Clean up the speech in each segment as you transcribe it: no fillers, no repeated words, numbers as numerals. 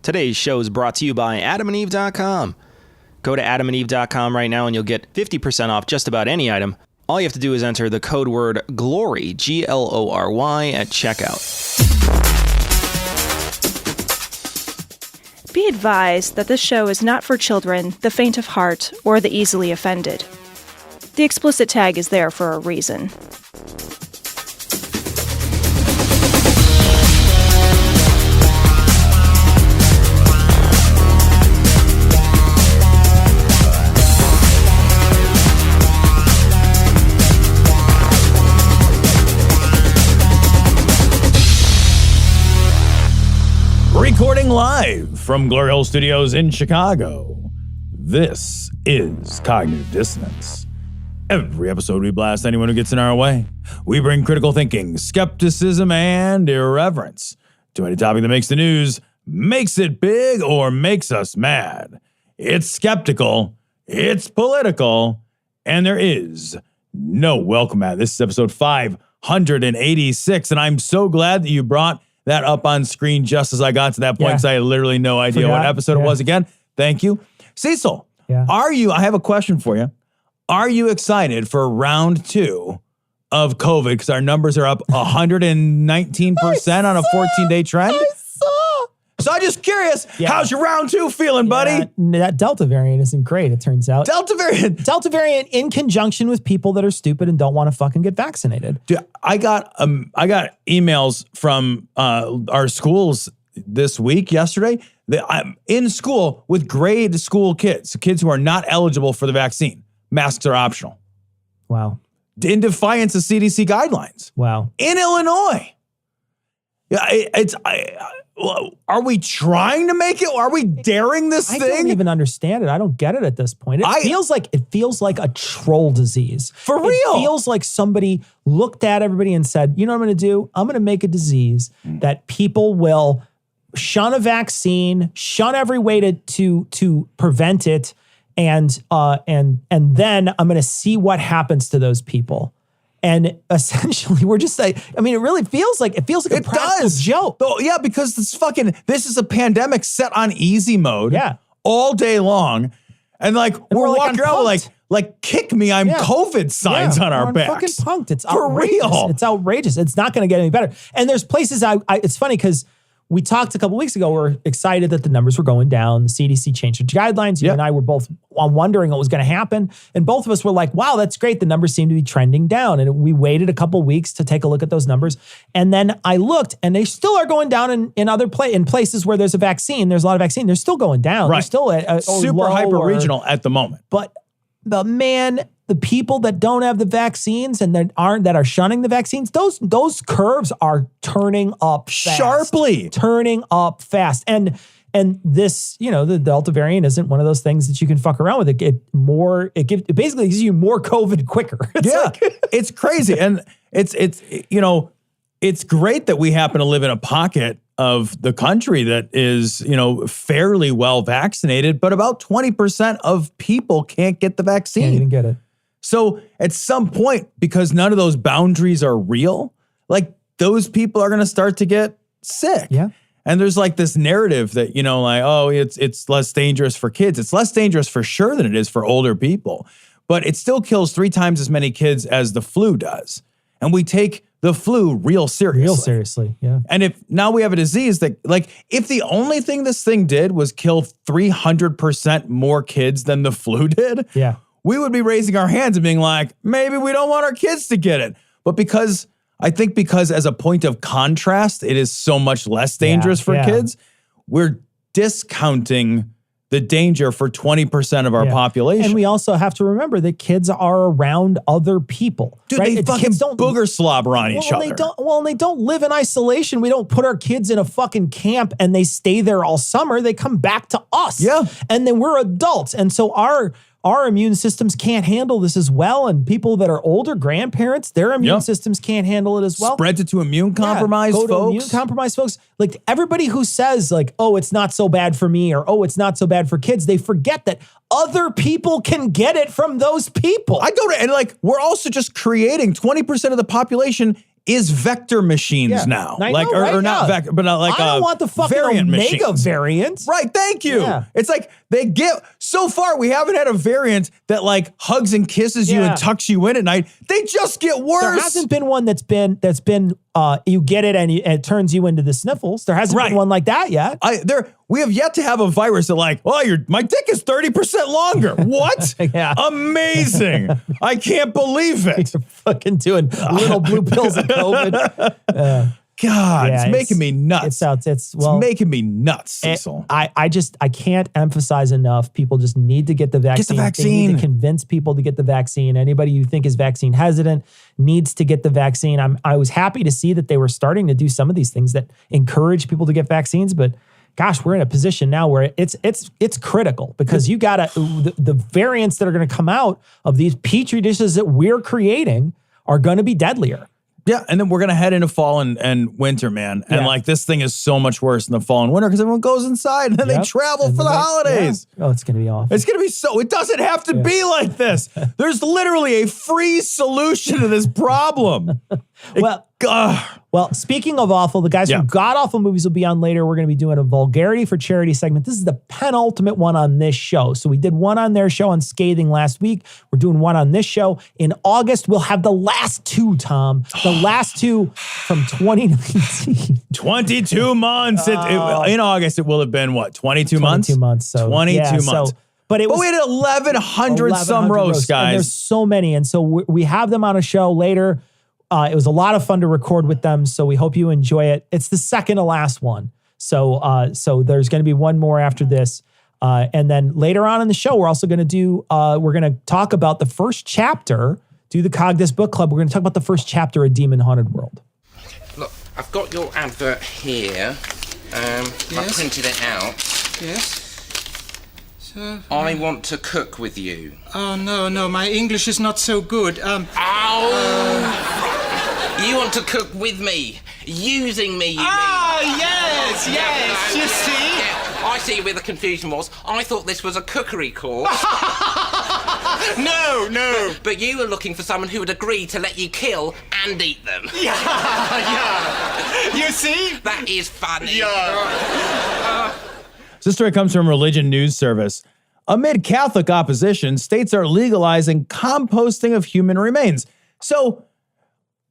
Today's show is brought to you by adamandeve.com. Go to adamandeve.com right now and you'll get 50% off just about any item. All you have to do is enter the code word GLORY, Glory, at checkout. Be advised that this show is not for children, the faint of heart, or the easily offended. The explicit tag is there for a reason. Recording live from Glory Hole Studios in Chicago, this is Cognitive Dissonance. Every episode we blast anyone who gets in our way. We bring critical thinking, skepticism, and irreverence to any topic that makes the news, makes it big, or makes us mad. It's skeptical, it's political, and there is no welcome mat. This is episode 586, and I'm so glad that you brought that up on screen just as I got to that point because I had literally no idea what episode it was again. Thank you. Cecil, I have a question for you. Are you excited for round 2 of COVID? Because our numbers are up 119% on a 14-day trend. So I'm just curious, how's your round 2 feeling, buddy? That Delta variant isn't great, it turns out. Delta variant in conjunction with people that are stupid and don't want to fucking get vaccinated. Dude, I got emails from our schools this week, yesterday. I'm in school with grade school kids who are not eligible for the vaccine. Masks are optional. Wow. In defiance of CDC guidelines. Wow. In Illinois. Are we trying to make it? Are we daring this thing? I don't even understand it. I don't get it at this point. It feels like a troll disease. For real. It feels like somebody looked at everybody and said, you know what I'm going to do? I'm going to make a disease that people will shun a vaccine, shun every way to prevent it, and then I'm going to see what happens to those people. And essentially, we're just like, I mean, it really feels like a practical joke. Oh, yeah, because this is a pandemic set on easy mode all day long. And we're walking around like kick me, I'm COVID signs on our backs. Fucking punked. It's for outrageous. real. It's outrageous. It's not going to get any better. And there's places it's funny because we talked a couple weeks ago. We're excited that the numbers were going down. The CDC changed its guidelines. You and I were both wondering what was going to happen. And both of us were like, wow, that's great. The numbers seem to be trending down. And we waited a couple weeks to take a look at those numbers. And then I looked and they still are going down in other places where there's a vaccine. There's a lot of vaccine. They're still going down. Right. They're still at super hyper regional at the moment. But the people that don't have the vaccines and that are shunning the vaccines, those curves are turning up fast. Sharply. Turning up fast. And this, the Delta variant isn't one of those things that you can fuck around with. It basically gives you more COVID quicker. It's crazy. And it's great that we happen to live in a pocket of the country that is, fairly well vaccinated, but about 20% of people can't get the vaccine. Can't even get it. So at some point, because none of those boundaries are real, those people are going to start to get sick. Yeah. And there's this narrative that, it's less dangerous for kids. It's less dangerous for sure than it is for older people, but it still kills 3 times as many kids as the flu does. And we take the flu real seriously. Yeah. And if now we have a disease that, if the only thing this thing did was kill 300% more kids than the flu did, we would be raising our hands and being like, maybe we don't want our kids to get it. But because as a point of contrast, it is so much less dangerous for kids, we're discounting the danger for 20% of our population. And we also have to remember that kids are around other people. Dude, right? they fucking booger slobber on each other. They don't live in isolation. We don't put our kids in a fucking camp and they stay there all summer. They come back to us. Yeah. And then we're adults. And so our immune systems can't handle this as well. And people that are older, grandparents, their immune systems can't handle it as well. Spreads it to immune-compromised folks. To immune-compromised folks. Everybody who says, oh, it's not so bad for me, or, oh, it's not so bad for kids, they forget that other people can get it from those people. And we're also just creating 20% of the population is vector machines now. I Like, know, right? or not vector, but not like I don't want the fucking variant Omega machines. variant. Right, thank you. Yeah. It's like so far we haven't had a variant that like hugs and kisses you and tucks you in at night. They just get worse. There hasn't been one that's been you get it and it turns you into the sniffles. There hasn't been one like that yet. We have yet to have a virus that like, my dick is 30% longer. What? Yeah. Amazing. I can't believe it. You're fucking doing little blue pills of COVID. God, it's making me nuts. It's making me nuts, Cecil. I can't emphasize enough. People just need to get the vaccine. Get the vaccine. They need to convince people to get the vaccine. Anybody you think is vaccine hesitant needs to get the vaccine. I was happy to see that they were starting to do some of these things that encourage people to get vaccines, but gosh, we're in a position now where it's critical because you gotta the variants that are going to come out of these petri dishes that we're creating are going to be deadlier. Yeah, and then we're going to head into fall and winter, man. And like this thing is so much worse in the fall and winter because everyone goes inside and then they travel for the holidays. Yeah. Oh, it's going to be awful. It's going to be it doesn't have to be like this. There's literally a free solution to this problem. Well, speaking of awful, the guys from God Awful Movies will be on later. We're going to be doing a Vulgarity for Charity segment. This is the penultimate one on this show. So we did one on their show on Scathing last week. We're doing one on this show. In August, we'll have the last two, Tom. The last two from 2019. 22 months. In August, it will have been what? 22 months? 22 months. So, 22 months. But we had 1,100 some roasts, guys. And there's so many. And so we have them on a show later. It was a lot of fun to record with them, so we hope you enjoy it. It's the second to last one. So there's going to be one more after this. And then later on in the show, we're also going to we're going to talk about the first chapter, do the Cogdis Book Club. We're going to talk about the first chapter of Demon Haunted World. Look, I've got your advert here. I printed it out. Yes. So, I want to cook with you. Oh, no, my English is not so good. You want to cook with me, using me, you mean? Yes, you see? Yeah, I see where the confusion was. I thought this was a cookery course. No. But you were looking for someone who would agree to let you kill and eat them. Yeah. You see? That is funny. Yeah. This story comes from Religion News Service. Amid Catholic opposition, states are legalizing composting of human remains. So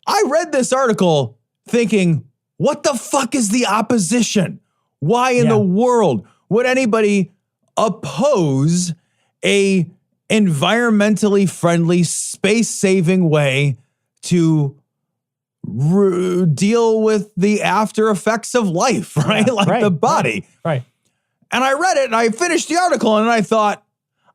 I read this article thinking, what the fuck is the opposition? Why in the world would anybody oppose a environmentally friendly, space-saving way to deal with the after effects of life, right? The body. Right. And I read it and I finished the article and I thought,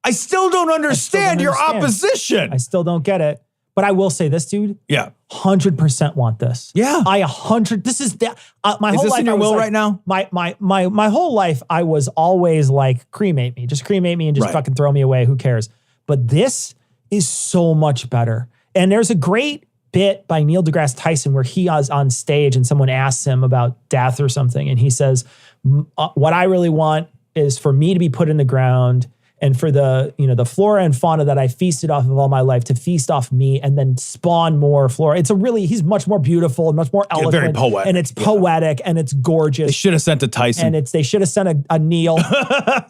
I still don't understand your opposition. I still don't get it. But I will say this, dude. Yeah. 100% want this. Yeah. This is my whole life. Is this in your will right now? My whole life, I was always like, cremate me. Just cremate me and just fucking throw me away. Who cares? But this is so much better. And there's a great bit by Neil deGrasse Tyson where he is on stage and someone asks him about death or something. And he says, what I really want is for me to be put in the ground and for the flora and fauna that I feasted off of all my life to feast off me and then spawn more flora. He's much more beautiful and much more eloquent. Very poetic. And it's poetic and it's gorgeous. They should have sent to Tyson. And they should have sent a Neil.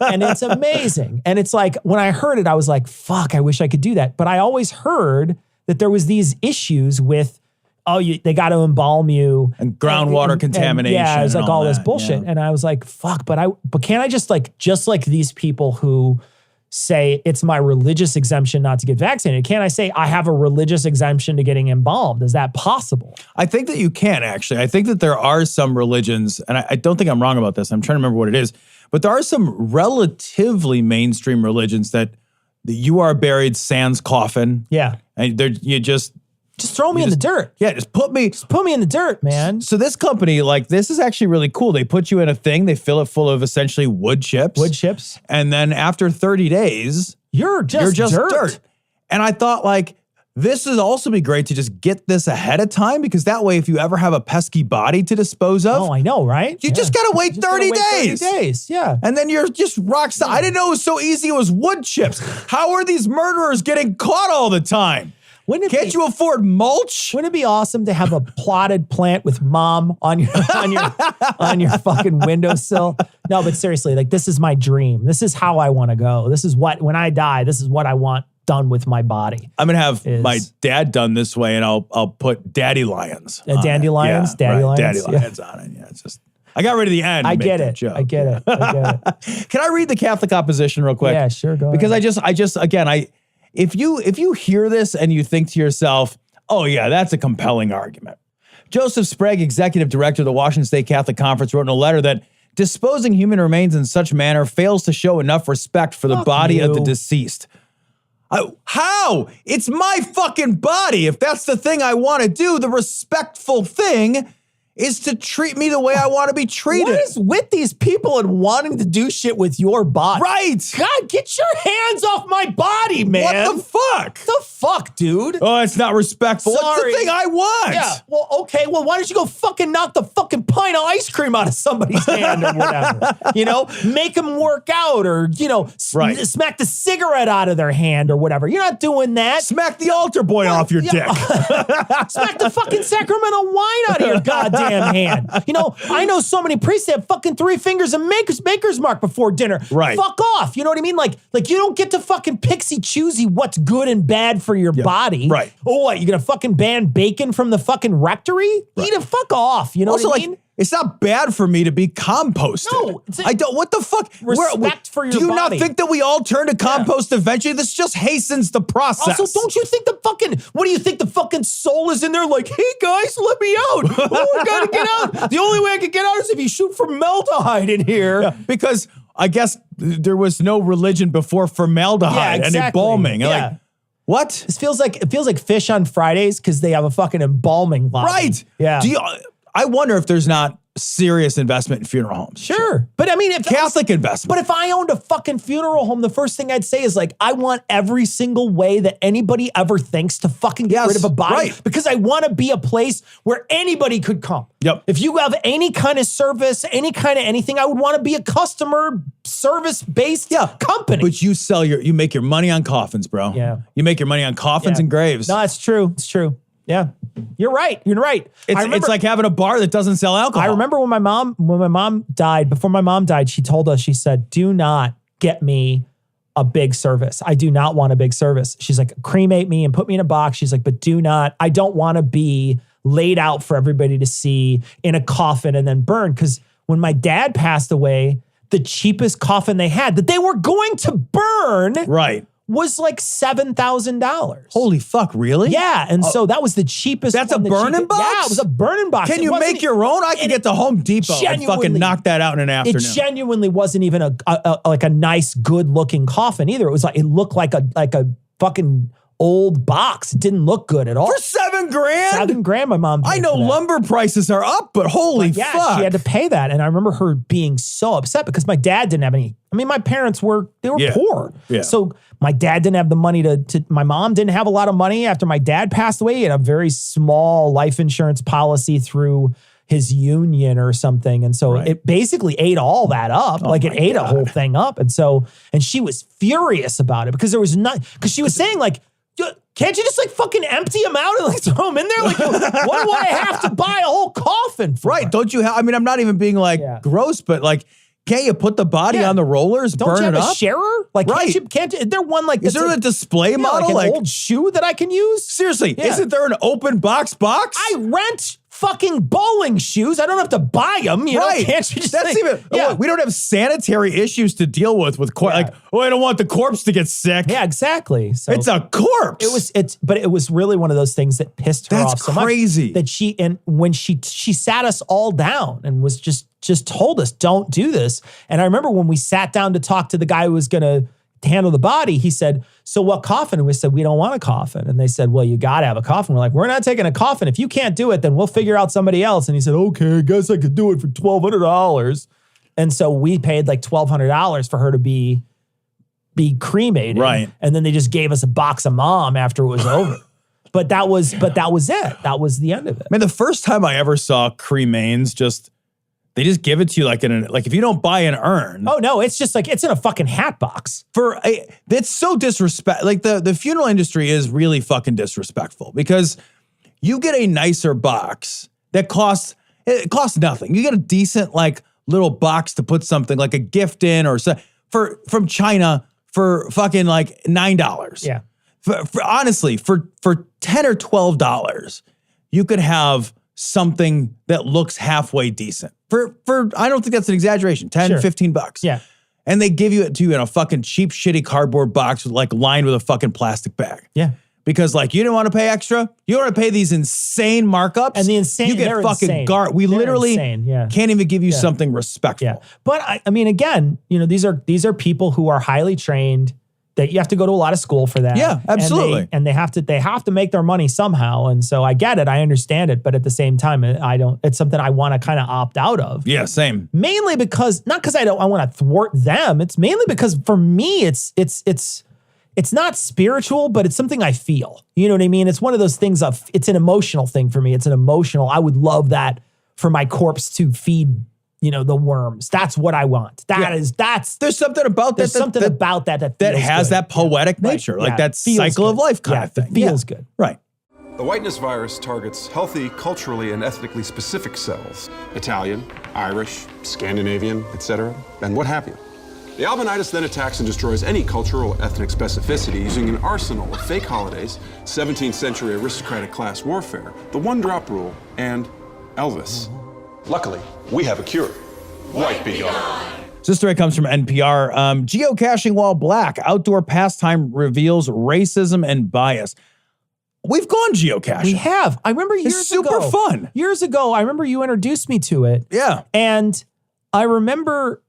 And it's amazing. And it's like, when I heard it, I was like, fuck, I wish I could do that. But I always heard that there was these issues with, they got to embalm you. And groundwater contamination. Yeah, it's like all this that, bullshit. Yeah. And I was like, fuck, but can't I just like these people who say it's my religious exemption not to get vaccinated, can't I say I have a religious exemption to getting embalmed? Is that possible? I think that you can, actually. I think that there are some religions, and I don't think I'm wrong about this. I'm trying to remember what it is. But there are some relatively mainstream religions that you are buried sans coffin. Yeah. And you just throw me in the dirt. Yeah, just put me in the dirt, man. So this company, this is actually really cool. They put you in a thing, they fill it full of essentially wood chips. And then after 30 days, you're just dirt. And I thought this would also be great to just get this ahead of time, because that way, if you ever have a pesky body to dispose of. Oh, I know, right? You just got to wait 30 days. 30 days, yeah. And then you're just rock solid. I didn't know it was so easy. It was wood chips. How are these murderers getting caught all the time? Can't you afford mulch? Wouldn't it be awesome to have a plotted plant with mom on your fucking windowsill? No, but seriously, like this is my dream. This is how I want to go. This is what, when I die, this is what I want done with my body. I'm gonna have my dad done this way, and I'll put daddy lions. Dandelions, daddy lions, daddy lions on it. Yeah, it's just I got rid of the end. I get it. I get it. Can I read the Catholic opposition real quick? Yeah, sure. Go because ahead. I just again, if you hear this and you think to yourself, oh yeah, that's a compelling argument. Joseph Sprague, executive director of the Washington State Catholic Conference, wrote in a letter that disposing human remains in such manner fails to show enough respect for the body of the deceased. How? It's my fucking body. If that's the thing I want to do, the respectful thing is to treat me the way I want to be treated. What is with these people and wanting to do shit with your body? Right. God, get your hands off my body, man. What the fuck? The fuck, dude? Oh, it's not respectful. Sorry. What's the thing I want? Yeah, well, okay. Well, why don't you go fucking knock the fucking pint of ice cream out of somebody's hand or whatever? You know, make them work out or, you know, smack the cigarette out of their hand or whatever. You're not doing that. Smack the altar boy off your dick. Smack the fucking sacramental wine out of your goddamn hand. You know, I know so many priests that have fucking 3 fingers and maker's mark before dinner. Right. Fuck off. You know what I mean? Like you don't get to fucking pixie-choosy what's good and bad for your body. Right. Oh, what? You gonna fucking ban bacon from the fucking rectory? Eat it, fuck off. You know also, what I mean? It's not bad for me to be composted. No, I don't. What the fuck? Respect for your body. Do you body. not think that we all turn to compost eventually? This just hastens the process. Also, don't you think what do you think the fucking soul is in there like, hey guys, let me out. Oh, I gotta get out. The only way I can get out is if you shoot formaldehyde in here. Yeah, because I guess there was no religion before formaldehyde and embalming. Yeah. Like, what? It feels like Fish on Fridays because they have a fucking embalming line. Right. Yeah. I wonder if there's not serious investment in funeral homes. Sure. But I mean, if Catholic investment. But if I owned a fucking funeral home, the first thing I'd say is like, I want every single way that anybody ever thinks to fucking get rid of a body. Right. Because I want to be a place where anybody could come. Yep. If you have any kind of service, any kind of anything, I would want to be a customer service-based company. But you make your money on coffins, bro. Yeah. You make your money on coffins and graves. No, it's true. It's true. Yeah. You're right. It's like having a bar that doesn't sell alcohol. I remember when my mom died, before my mom died, she told us, she said, do not get me a big service. I do not want a big service. She's like, cremate me and put me in a box. She's like, but I don't want to be laid out for everybody to see in a coffin and then burned. Because when my dad passed away, the cheapest coffin they had that they were going to burn. Right. Was like $7,000. Holy fuck, really? Yeah, and so that was the cheapest. That's a burning box? Yeah, it was a burning box. Can you make your own? I can get to Home Depot and fucking knock that out in an afternoon. It genuinely wasn't even a nice, good-looking coffin either. It was like, it looked like a fucking old box. It didn't look good at all. For $7,000? $7,000 my mom paid I know for that. lumber prices are up, but holy fuck. She had to pay that. And I remember her being so upset because my dad didn't have any. I mean, my parents were poor. Yeah. So my dad didn't have the money my mom didn't have a lot of money after my dad passed away. He had a very small life insurance policy through his union or something. And so it basically ate all that up. It ate a whole thing up. And she was furious about it because because she was saying like, can't you just like fucking empty them out and like throw them in there? Like, why do I have to buy a whole coffin for? Right. Don't you have, I mean, I'm not even being like gross, but like, can't you put the body on the rollers, Don't burn you have it up? a sharer? Like, is there one like is there a display model? Like an old shoe that I can use? Seriously, isn't there an open box? I rent fucking bowling shoes. I don't have to buy them. You know, can't you just we don't have sanitary issues to deal with like, I don't want the corpse to get sick. Yeah, exactly. So it's a corpse. But it was really one of those things that pissed her off so much. That's crazy. That when she sat us all down and was just told us, don't do this. And I remember when we sat down to talk to the guy who was going to handle the body, he said, so what coffin? And we said, we don't want a coffin. And they said, well, you got to have a coffin. We're like, we're not taking a coffin. If you can't do it, then we'll figure out somebody else. And he said, okay, I guess I could do it for $1,200. And so we paid like $1,200 for her to be cremated. Right. And then they just gave us a box of mom after it was over. But that was it. That was the end of it. Man, the first time I ever saw cremains, just They just give it to you like if you don't buy an urn. Oh no, it's just like it's in a fucking hat box. That's so disrespect. Like the funeral industry is really fucking disrespectful because you get a nicer box that costs nothing. You get a decent like little box to put something like a gift in or so from China for fucking like $9. Yeah. Honestly, for $10 or $12, you could have something that looks halfway decent. For I don't think that's an exaggeration, 10, Sure. $15. Yeah. And they give you it to you in a fucking cheap, shitty cardboard box with like lined with a fucking plastic bag. Yeah. Because like you didn't want to pay extra, you don't want to pay these insane markups, And the insane- you get they're fucking insane. We They're literally insane, yeah. can't even give you something respectful. Yeah. But I mean, again, these are people who are highly trained. That you have to go to a lot of school for that. Yeah, absolutely. And they have to make their money somehow. And so I get it, I understand it, but at the same time, it's something I want to kind of opt out of. Yeah, same. Mainly because not because I want to thwart them. It's mainly because for me, it's not spiritual, but it's something I feel. You know what I mean? It's one of those things it's an emotional thing for me. I would love that for my corpse to feed the worms. That's what I want. There's something about that. There's something about that has good. that poetic Yeah. nature, Right. like Yeah. that Feels cycle of good. life kind Yeah, of thing. it feels good. Right. The whiteness virus targets healthy, culturally and ethnically specific cells. Italian, Irish, Scandinavian, etc., and what have you. The albinitis then attacks and destroys any cultural or ethnic specificity using an arsenal of fake holidays, 17th century aristocratic class warfare, the one-drop rule, and Elvis. Luckily, we have a cure. White be gone. This story comes from NPR. Geocaching while black. Outdoor pastime reveals racism and bias. We've gone geocaching. We have. I remember years It's super ago. fun. Years ago, I remember you introduced me to it. Yeah. And I remember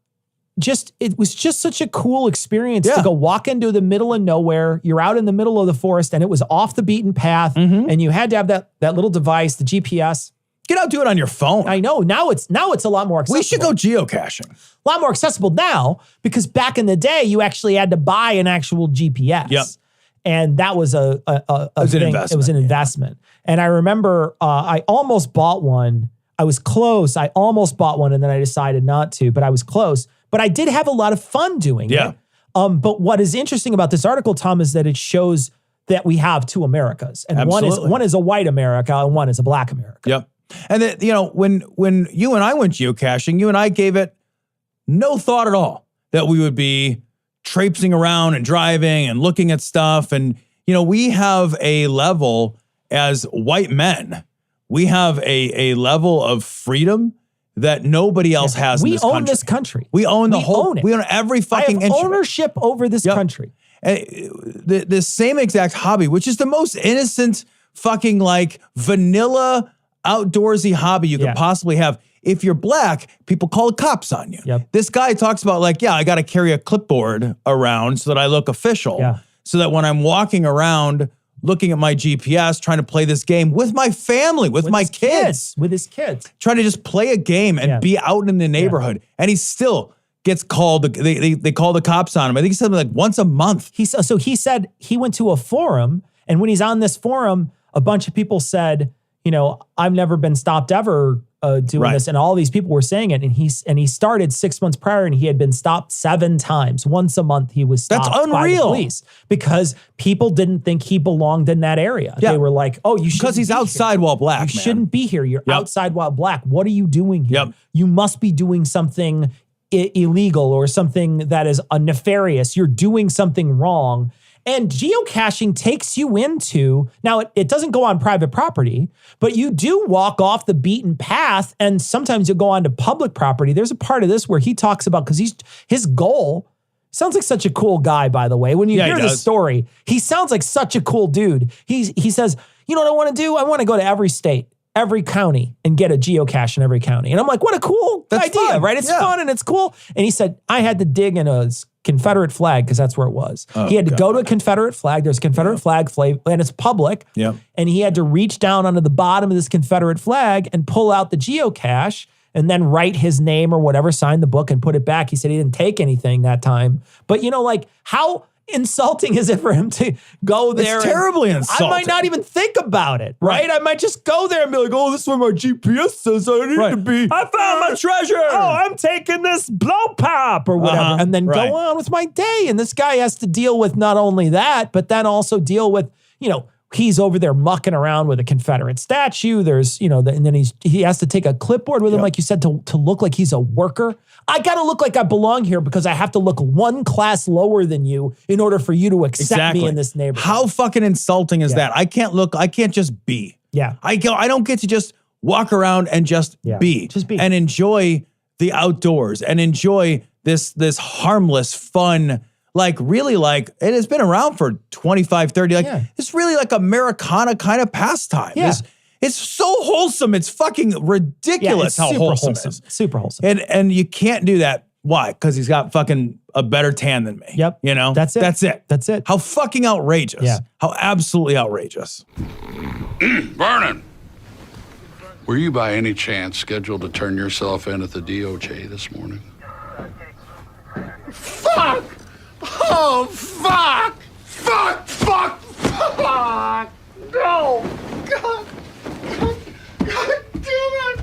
it was just such a cool experience to go walk into the middle of nowhere. You're out in the middle of the forest and it was off the beaten path. And you had to have that little device, the GPS. Get out, do it on your phone. I know. Now it's a lot more accessible. We should go geocaching. A lot more accessible now because back in the day, you actually had to buy an actual GPS. Yep. And that was an investment. It was an investment. And I remember I almost bought one. I was close. I almost bought one and then I decided not to, but I was close. But I did have a lot of fun doing it. But what is interesting about this article, Tom, is that it shows that we have two Americas. And one is a white America and one is a black America. Yep. And that, when you and I went geocaching, you and I gave it no thought at all that we would be traipsing around and driving and looking at stuff. And, we have a level as white men, we have a level of freedom that nobody else has in this country. We own this country. We own the whole, own it. we own every fucking I have inch of it. ownership over this country. And the same exact hobby, which is the most innocent fucking like vanilla outdoorsy hobby you could possibly have. If you're black, people call the cops on you. Yep. This guy talks about like, I got to carry a clipboard around so that I look official. Yeah. So that when I'm walking around looking at my GPS, trying to play this game with my family, with my kids. With his kids. Trying to just play a game and be out in the neighborhood. And he still gets called, they call the cops on him. I think he said like once a month. He said he went to a forum, and when he's on this forum, a bunch of people said, I've never been stopped ever doing this. And all these people were saying it. And he started 6 months prior and he had been stopped 7 times. Once a month he was stopped That's by the unreal. police because people didn't think he belonged in that area. Yeah. They were like, oh, you should Because he's outside while black, You man. shouldn't be here. You're outside while black. What are you doing here? Yep. You must be doing something illegal or something that is nefarious. You're doing something wrong. And geocaching takes you into, now it doesn't go on private property, but you do walk off the beaten path and sometimes you'll go onto public property. There's a part of this where he talks about, because his goal, sounds like such a cool guy, by the way. When you hear the story, he sounds like such a cool dude. He says, you know what I want to do? I want to go to every state, every county and get a geocache in every county. And I'm like, what a cool idea, fun. right? It's fun and it's cool. And he said, I had to dig in a Confederate flag because that's where it was. He had to go to a Confederate flag. There's a Confederate flag and it's public. Yep. And he had to reach down onto the bottom of this Confederate flag and pull out the geocache and then write his name or whatever, sign the book and put it back. He said he didn't take anything that time. But like how insulting is it for him to go there? It's terribly insulting. I might not even think about it, right? I might just go there and be like, oh, this is where my GPS says I need to be. I found my treasure. Oh, I'm taking this blow pop or whatever. And then go on with my day. And this guy has to deal with not only that, but then also deal with, he's over there mucking around with a Confederate statue. There's, and then he has to take a clipboard with him, like you said, to look like he's a worker. I got to look like I belong here because I have to look one class lower than you in order for you to accept me in this neighborhood. How fucking insulting is that? I can't just be. Yeah. I don't get to just walk around and just be. Just be. And enjoy the outdoors and enjoy this harmless, fun, it has been around for 25, 30. It's really like Americana kind of pastime. Yeah. It's so wholesome. It's fucking ridiculous how wholesome it is. Super wholesome. And you can't do that. Why? Because he's got fucking a better tan than me. Yep. That's it. That's it. How fucking outrageous. Yeah. How absolutely outrageous. Vernon, were you by any chance scheduled to turn yourself in at the DOJ this morning? Fuck! Oh, fuck! Fuck! Fuck! Fuck! No! God! God damn it!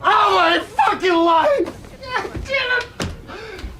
Oh, my fucking life! God damn it!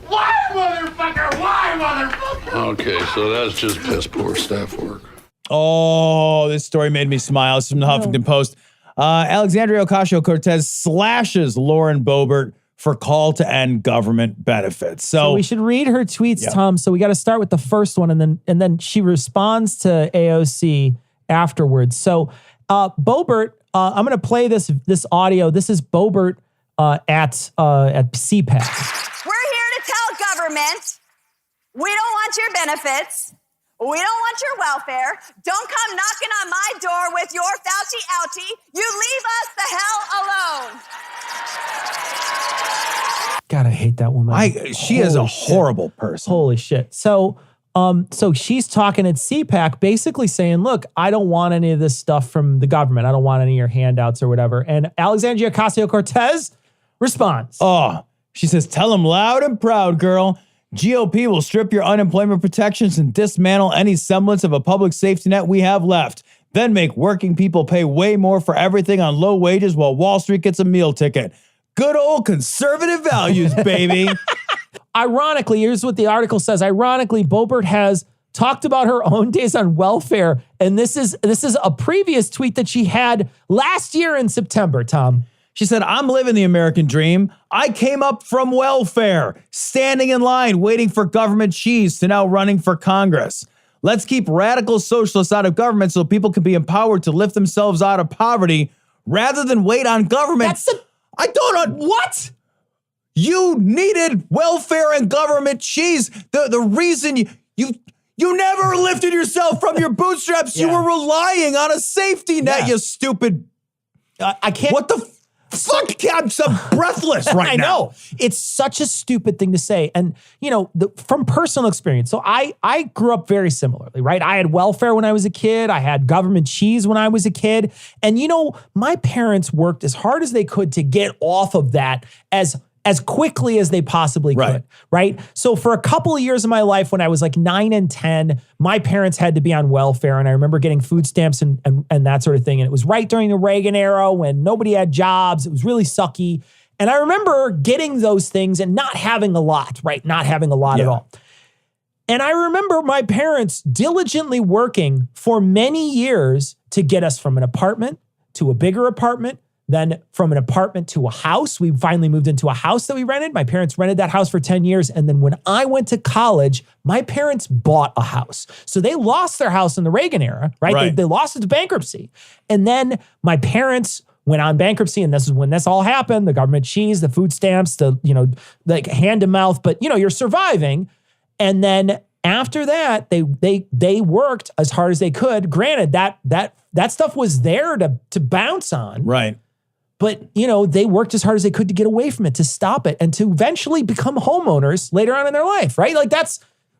Why, motherfucker? Why, motherfucker? Okay, so that's just piss poor staff work. Oh, this story made me smile. It's from the Huffington Post. Alexandria Ocasio-Cortez slashes Lauren Boebert for call to end government benefits. So we should read her tweets, Tom. So we got to start with the first one, and then she responds to AOC afterwards. So Boebert, I'm going to play this audio. This is Boebert at CPAC. We're here to tell government we don't want your benefits. We don't want your welfare. Don't come knocking on my door with your Fauci ouchie. You leave us the hell alone. God, I hate that woman. She is a horrible person. Holy shit. So she's talking at CPAC, basically saying, look, I don't want any of this stuff from the government. I don't want any of your handouts or whatever. And Alexandria Ocasio-Cortez responds. Oh, she says, tell them loud and proud, girl. GOP will strip your unemployment protections and dismantle any semblance of a public safety net we have left. Then make working people pay way more for everything on low wages while Wall Street gets a meal ticket. Good old conservative values, baby. Ironically, here's what the article says. Ironically, Boebert has talked about her own days on welfare. And this is a previous tweet that she had last year in September, Tom. She said, I'm living the American dream. I came up from welfare, standing in line, waiting for government cheese to now running for Congress. Let's keep radical socialists out of government so people can be empowered to lift themselves out of poverty rather than wait on government. I don't know. What? You needed welfare and government cheese. The reason you never lifted yourself from your bootstraps, you were relying on a safety net, you stupid. I can't. What the fuck? I'm so breathless right now. I know. It's such a stupid thing to say. And, from personal experience. So I grew up very similarly, right? I had welfare when I was a kid. I had government cheese when I was a kid. And, my parents worked as hard as they could to get off of that as quickly as they possibly could, right? So for a couple of years of my life, when I was like 9 and 10, my parents had to be on welfare. And I remember getting food stamps and that sort of thing. And it was right during the Reagan era when nobody had jobs. It was really sucky. And I remember getting those things and not having a lot, right? Not having a lot at all. And I remember my parents diligently working for many years to get us from an apartment to a bigger apartment, then from an apartment to a house. We finally moved into a house that we rented. My parents rented that house for 10 years. And then when I went to college, my parents bought a house. So they lost their house in the Reagan era, right? They lost it to bankruptcy. And then my parents went on bankruptcy, and this is when this all happened. The government cheese, the food stamps, like hand to mouth, but you're surviving. And then after that, they worked as hard as they could. Granted, that stuff was there to bounce on. Right. But, they worked as hard as they could to get away from it, to stop it, and to eventually become homeowners later on in their life, right?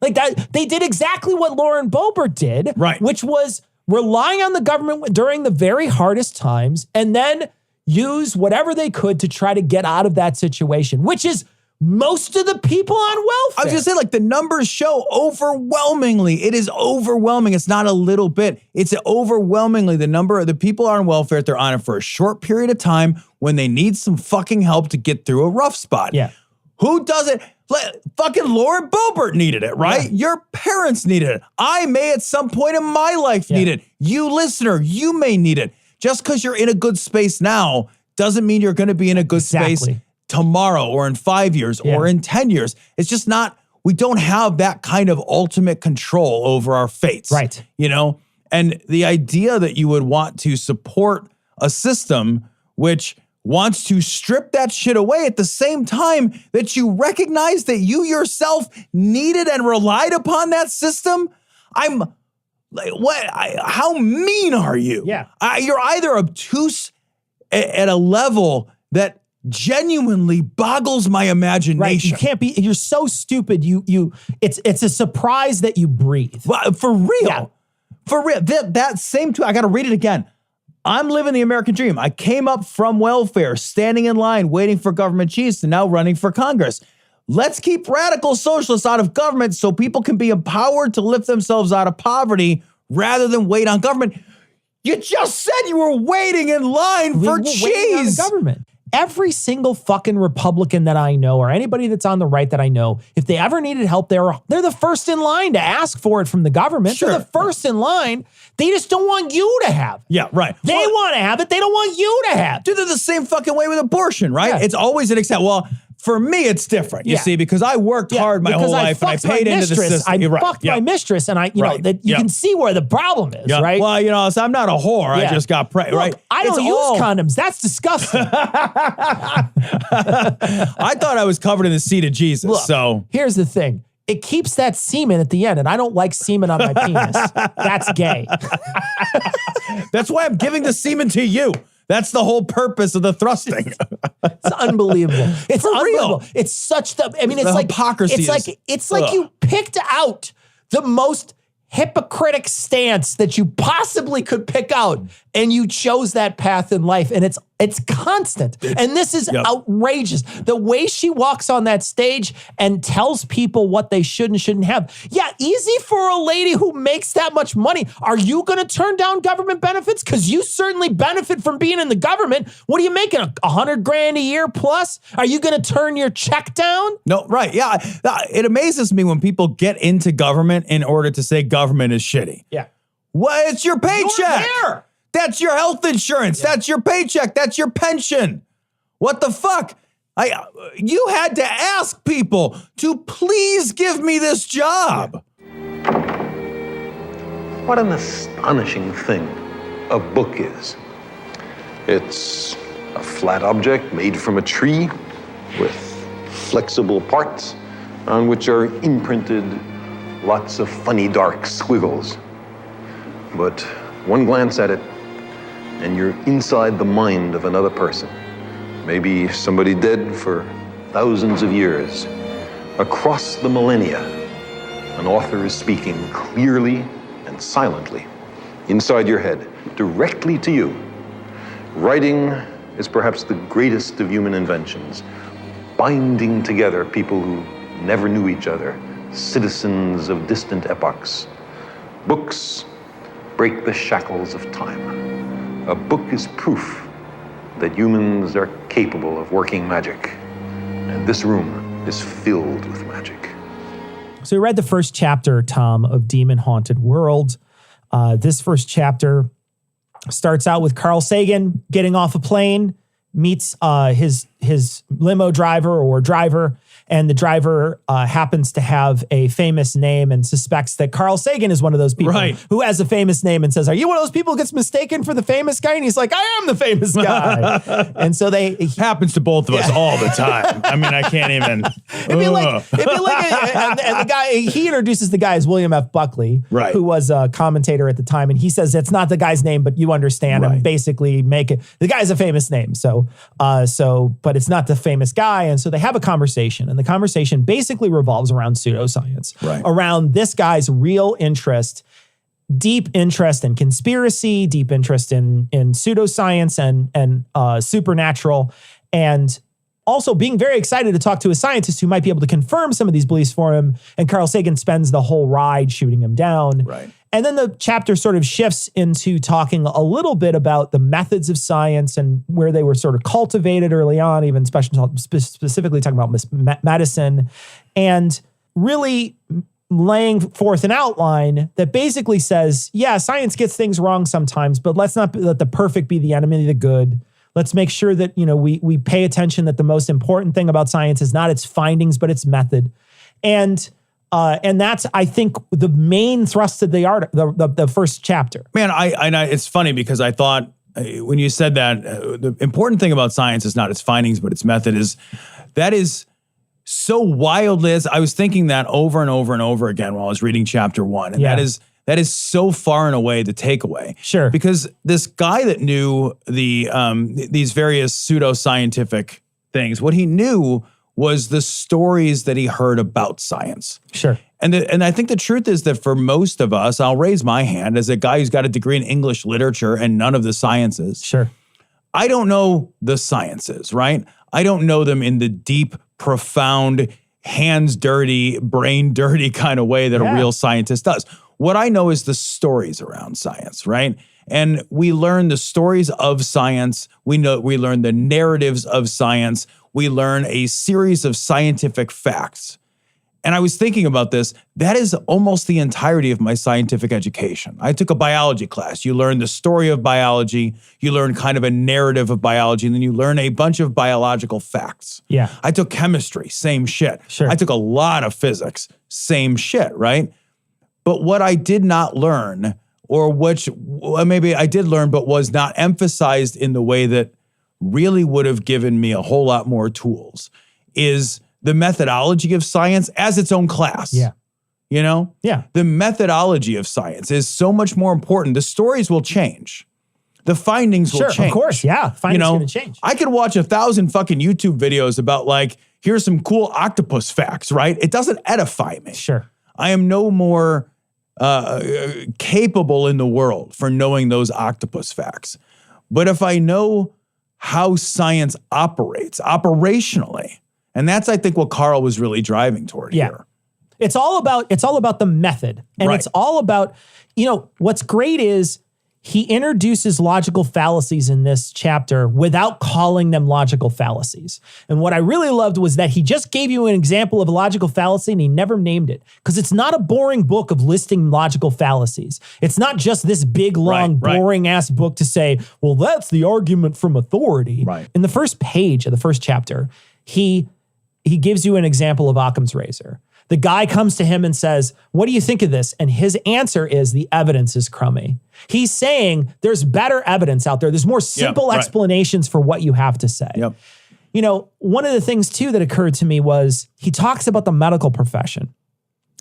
They did exactly what Lauren Boebert did, right? Which was relying on the government during the very hardest times and then use whatever they could to try to get out of that situation, which is most of the people on welfare. I was going to say, like, the numbers show overwhelmingly, it is overwhelming. It's not a little bit. It's overwhelmingly the number of the people on welfare, they're on it for a short period of time when they need some fucking help to get through a rough spot. Yeah. Who doesn't? Fucking Laura Boebert needed it, right? Yeah. Your parents needed it. I may at some point in my life need it. You listener, you may need it. Just because you're in a good space now doesn't mean you're going to be in a good space tomorrow or in 5 years or in 10 years. It's just not, we don't have that kind of ultimate control over our fates. Right. You know? And the idea that you would want to support a system which wants to strip that shit away at the same time that you recognize that you yourself needed and relied upon that system. I'm like, how mean are you? Yeah. You're either obtuse at a level that genuinely boggles my imagination. Right. You can't be, you're so stupid. It's a surprise that you breathe. Well, for real. Yeah. For real. That same, I got to read it again. I'm living the American dream. I came up from welfare, standing in line, waiting for government cheese, to now running for Congress. Let's keep radical socialists out of government so people can be empowered to lift themselves out of poverty rather than wait on government. You just said you were waiting in line for cheese. Government. Every single fucking Republican that I know, or anybody that's on the right that I know, if they ever needed help, they're the first in line to ask for it from the government. Sure. They're the first in line. They just don't want you to have it. Yeah, right. They want to have it. They don't want you to have it. Dude, they're the same fucking way with abortion, right? Yeah. It's always an extent. Well, for me, it's different, you see, because I worked hard my whole life and I paid into the system. I fucked my mistress, and you know, that you can see where the problem is, right? Well, you know, so I'm not a whore. I just got pregnant, right? I don't use condoms. That's disgusting. I thought I was covered in the seed of Jesus, Look, so. Here's the thing. It keeps that semen at the end, and I don't like semen on my penis. That's gay. That's why I'm giving the semen to you. That's the whole purpose of the thrusting. It's unbelievable. It's For unbelievable. real. It's such the, I mean, it's the like hypocrisy. It's like you picked out the most hypocritic stance that you possibly could pick out, and you chose that path in life, and it's constant. And this is outrageous. The way she walks on that stage and tells people what they should and shouldn't have. Yeah, easy for a lady who makes that much money. Are you going to turn down government benefits? Because you certainly benefit from being in the government. What are you making, $100,000 a year plus? Are you going to turn your check down? No, right. Yeah. It amazes me when people get into government in order to say government is shitty. Yeah. Well, it's your paycheck. You're there. That's your health insurance. Yeah. That's your paycheck. That's your pension. What the fuck? You had to ask people to please give me this job. What an astonishing thing a book is. It's a flat object made from a tree with flexible parts on which are imprinted lots of funny dark squiggles. But one glance at it, and you're inside the mind of another person. Maybe somebody dead for thousands of years. Across the millennia, an author is speaking clearly and silently, inside your head, directly to you. Writing is perhaps the greatest of human inventions, binding together people who never knew each other, citizens of distant epochs. Books break the shackles of time. A book is proof that humans are capable of working magic. And this room is filled with magic. So we read the first chapter, Tom, of Demon Haunted World. This first chapter starts out with Carl Sagan getting off a plane, meets his limo driver or driver, and the driver happens to have a famous name and suspects that Carl Sagan is one of those people who has a famous name and says, "Are you one of those people who gets mistaken for the famous guy?" And he's like, "I am the famous guy." And so it happens to both of us all the time. I mean, I can't even. It'd be like and the guy, he introduces the guy as William F. Buckley, who was a commentator at the time. And he says, it's not the guy's name, but you understand. And basically make it, the guy's a famous name. But it's not the famous guy. And so they have a conversation. And the conversation basically revolves around pseudoscience, around this guy's real interest, deep interest in conspiracy, deep interest in pseudoscience and supernatural. And also being very excited to talk to a scientist who might be able to confirm some of these beliefs for him. And Carl Sagan spends the whole ride shooting him down. Right. And then the chapter sort of shifts into talking a little bit about the methods of science and where they were sort of cultivated early on, even specifically talking about medicine, and really laying forth an outline that basically says, yeah, science gets things wrong sometimes, but let's not let the perfect be the enemy of the good. Let's make sure that, we pay attention that the most important thing about science is not its findings, but its method. And that's, I think, the main thrust of the first chapter. Man, it's funny because I thought when you said that, the important thing about science is not its findings, but its method that is so wildly, I was thinking that over and over and over again while I was reading chapter 1. And that is so far and away the takeaway. Sure. Because this guy that knew these various pseudoscientific things, what he knew was the stories that he heard about science. Sure. And I think the truth is that for most of us, I'll raise my hand as a guy who's got a degree in English literature and none of the sciences. Sure. I don't know the sciences, right? I don't know them in the deep, profound, hands dirty, brain dirty kind of way that a real scientist does. What I know is the stories around science, right? And we learn the stories of science. We learn the narratives of science. We learn a series of scientific facts. And I was thinking about this. That is almost the entirety of my scientific education. I took a biology class. You learn the story of biology. You learn kind of a narrative of biology. And then you learn a bunch of biological facts. Yeah. I took chemistry. Same shit. Sure. I took a lot of physics. Same shit, right? But what I did not learn, or which maybe I did learn, but was not emphasized in the way that really would have given me a whole lot more tools, is the methodology of science as its own class. Yeah. Yeah. The methodology of science is so much more important. The stories will change. The findings will change. Sure, of course. Yeah. Findings are going to change. I could watch 1,000 fucking YouTube videos about here's some cool octopus facts, right? It doesn't edify me. Sure. I am no more capable in the world for knowing those octopus facts. But if I know how science operates operationally, and that's, I think, what Carl was really driving toward here. It's all about the method. And it's all about, what's great is he introduces logical fallacies in this chapter without calling them logical fallacies. And what I really loved was that he just gave you an example of a logical fallacy and he never named it. Because it's not a boring book of listing logical fallacies. It's not just this big, long, boring ass book to say, well, that's the argument from authority. Right. In the first page of the first chapter, he gives you an example of Occam's razor. The guy comes to him and says, what do you think of this? And his answer is, the evidence is crummy. He's saying there's better evidence out there. There's more simple explanations for what you have to say. Yep. One of the things too that occurred to me was he talks about the medical profession.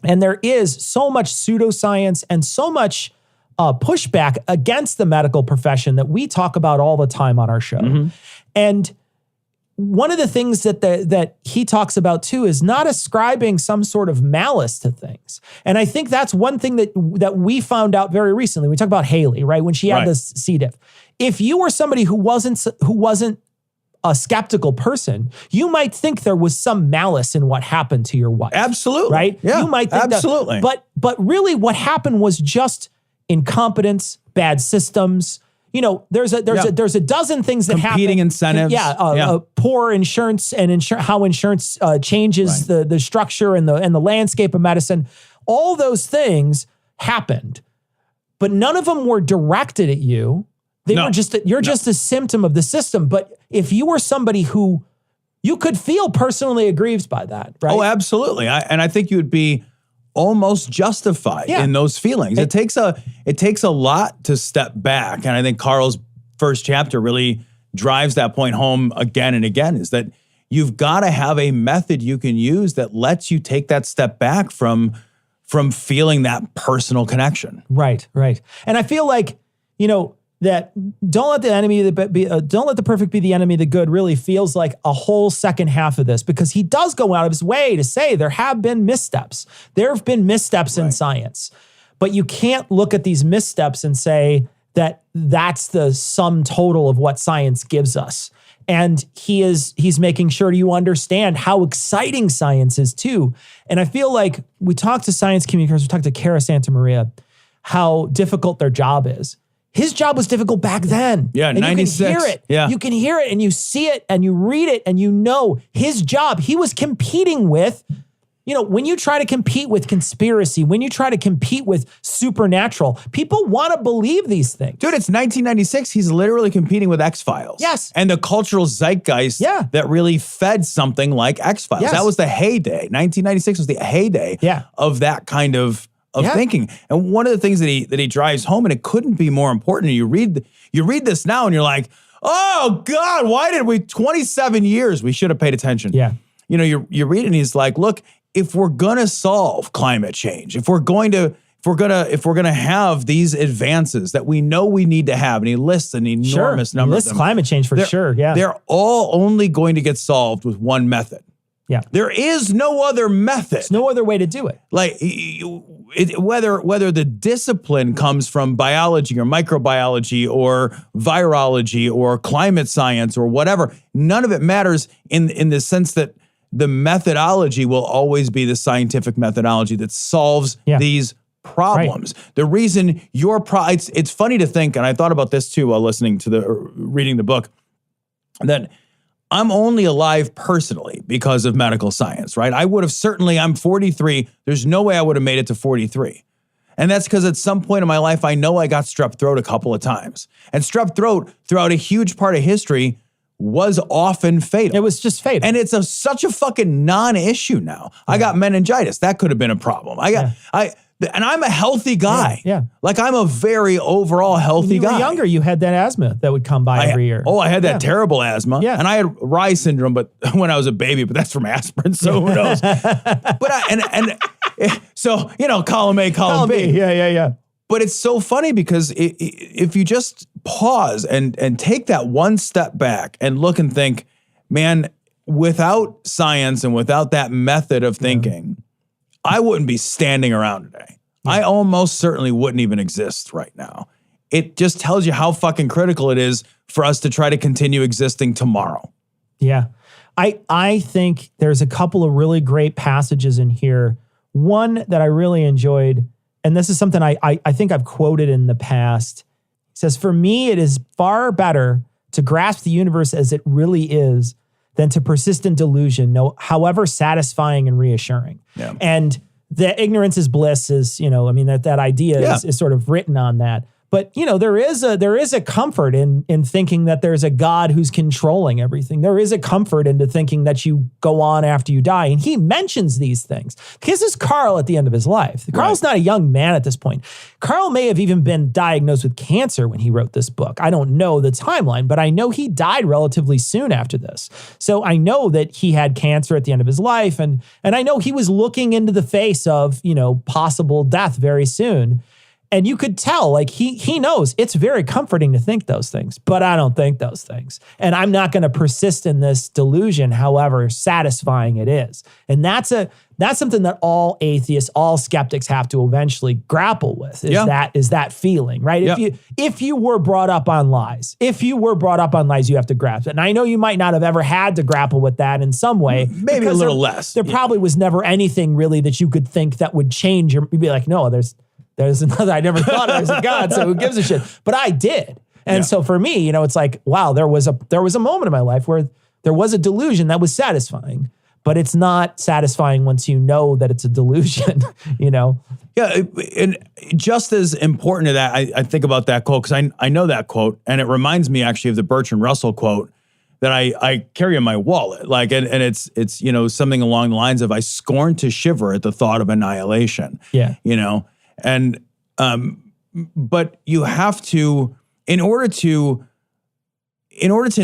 And there is so much pseudoscience and so much pushback against the medical profession that we talk about all the time on our show. Mm-hmm. And one of the things that he talks about too is not ascribing some sort of malice to things. And I think that's one thing that we found out very recently. We talk about Haley, right? When she had this C. diff. If you were somebody who wasn't a skeptical person, you might think there was some malice in what happened to your wife. Absolutely. Right? Yeah, you might think absolutely. That, but really what happened was just incompetence, bad systems. There's a dozen things that happen. Competing incentives. Poor insurance and how insurance changes the structure and the landscape of medicine. All those things happened, but none of them were directed at you. Were just just a symptom of the system. But if you were somebody who you could feel personally aggrieved by that, right? Oh, absolutely. I think you would be almost justified in those feelings. It takes a lot to step back. And I think Carl's first chapter really drives that point home again and again, is that you've got to have a method you can use that lets you take that step back from feeling that personal connection. Right. And I feel like, that don't let the perfect be the enemy of the good really feels like a whole second half of this, because he does go out of his way to say there have been missteps. There have been missteps in science, but you can't look at these missteps and say that that's the sum total of what science gives us. And he's making sure you understand how exciting science is too. And I feel like we talked to science communicators, we talked to Cara Santa Maria, how difficult their job is. His job was difficult back then. Yeah, and 96. You can hear it. Yeah. You can hear it and you see it and you read it and you know his job. He was competing with, when you try to compete with conspiracy, when you try to compete with supernatural, people want to believe these things. Dude, it's 1996. He's literally competing with X-Files. Yes. And the cultural zeitgeist that really fed something like X-Files. Yes. That was the heyday. 1996 was the heyday of that kind of thinking. And one of the things that he drives home, and it couldn't be more important. You read this now and you're like, oh God, why did we 27 years? We should have paid attention. Yeah. You read it and he's like, look, if we're gonna solve climate change, if we're gonna have these advances that we know we need to have, and he lists an enormous number of them. Climate change for sure. Yeah. They're all only going to get solved with one method. Yeah. There is no other method. There's no other way to do it. Like whether the discipline comes from biology or microbiology or virology or climate science or whatever, none of it matters in the sense that the methodology will always be the scientific methodology that solves these problems. Right. The reason it's funny to think, and I thought about this too while reading the book, that I'm only alive personally because of medical science, right? I'm 43. There's no way I would have made it to 43. And that's because at some point in my life, I know I got strep throat a couple of times. And strep throat throughout a huge part of history was often fatal. It was just fatal. And it's such a fucking non-issue now. Yeah. I got meningitis. That could have been a problem. And I'm a healthy guy. Yeah. Like I'm a very overall healthy guy. When you were younger, you had that asthma that would come by every year. Oh, I had that terrible asthma. Yeah. And I had Rye syndrome, but when I was a baby, but that's from aspirin, so who knows? So, column A, column B. Yeah. But it's so funny because if you just pause and take that one step back and look and think, man, without science and without that method of thinking, I wouldn't be standing around today. Yeah. I almost certainly wouldn't even exist right now. It just tells you how fucking critical it is for us to try to continue existing tomorrow. Yeah. I think there's a couple of really great passages in here. One that I really enjoyed, and this is something I think I've quoted in the past. It says, "For me, it is far better to grasp the universe as it really is than to persist in delusion, however satisfying and reassuring." Yeah. And the ignorance is bliss is, that idea is sort of written on that. But, there is a comfort in thinking that there's a God who's controlling everything. There is a comfort into thinking that you go on after you die. And he mentions these things. This is Carl at the end of his life. Carl's not a young man at this point. Carl may have even been diagnosed with cancer when he wrote this book. I don't know the timeline, but I know he died relatively soon after this. So I know that he had cancer at the end of his life. And I know he was looking into the face of, possible death very soon. And you could tell, like, he knows it's very comforting to think those things, but I don't think those things. And I'm not going to persist in this delusion, however satisfying it is. And that's something that all atheists, all skeptics have to eventually grapple with, is that feeling, right? Yeah. If you were brought up on lies, you have to grasp it. And I know you might not have ever had to grapple with that in some way. Maybe a little less. There probably was never anything really that you could think that would change. You'd be like, no, there's another, I never thought there was a God, so who gives a shit? But I did. And so for me, it's like, wow, there was a moment in my life where there was a delusion that was satisfying, but it's not satisfying once you know that it's a delusion, Yeah, and just as important to that, I think about that quote, because I know that quote, and it reminds me actually of the Bertrand Russell quote that I carry in my wallet. Like, and it's something along the lines of, I scorn to shiver at the thought of annihilation. Yeah. And, but you have to, in order to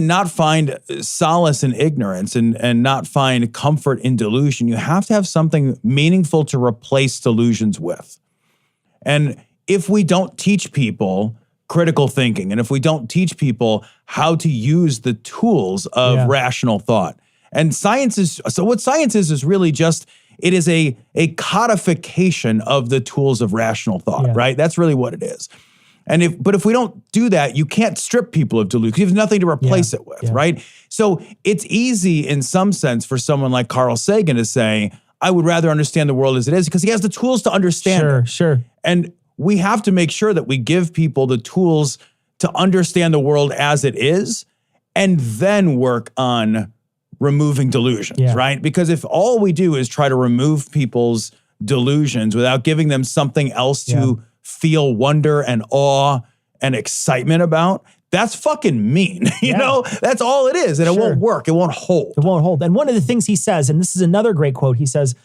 not find solace in ignorance and not find comfort in delusion, you have to have something meaningful to replace delusions with. And if we don't teach people critical thinking, and if we don't teach people how to use the tools of rational thought, and what science is really just, it is a codification of the tools of rational thought, right? That's really what it is. But if we don't do that, you can't strip people of delusion. You have nothing to replace it with, right? So it's easy in some sense for someone like Carl Sagan to say, I would rather understand the world as it is because he has the tools to understand it. Sure. And we have to make sure that we give people the tools to understand the world as it is and then work on removing delusions, right? Because if all we do is try to remove people's delusions without giving them something else to feel wonder and awe and excitement about, that's fucking mean. You know, that's all it is. And it won't work. It won't hold. It won't hold. And one of the things he says, and this is another great quote, he says,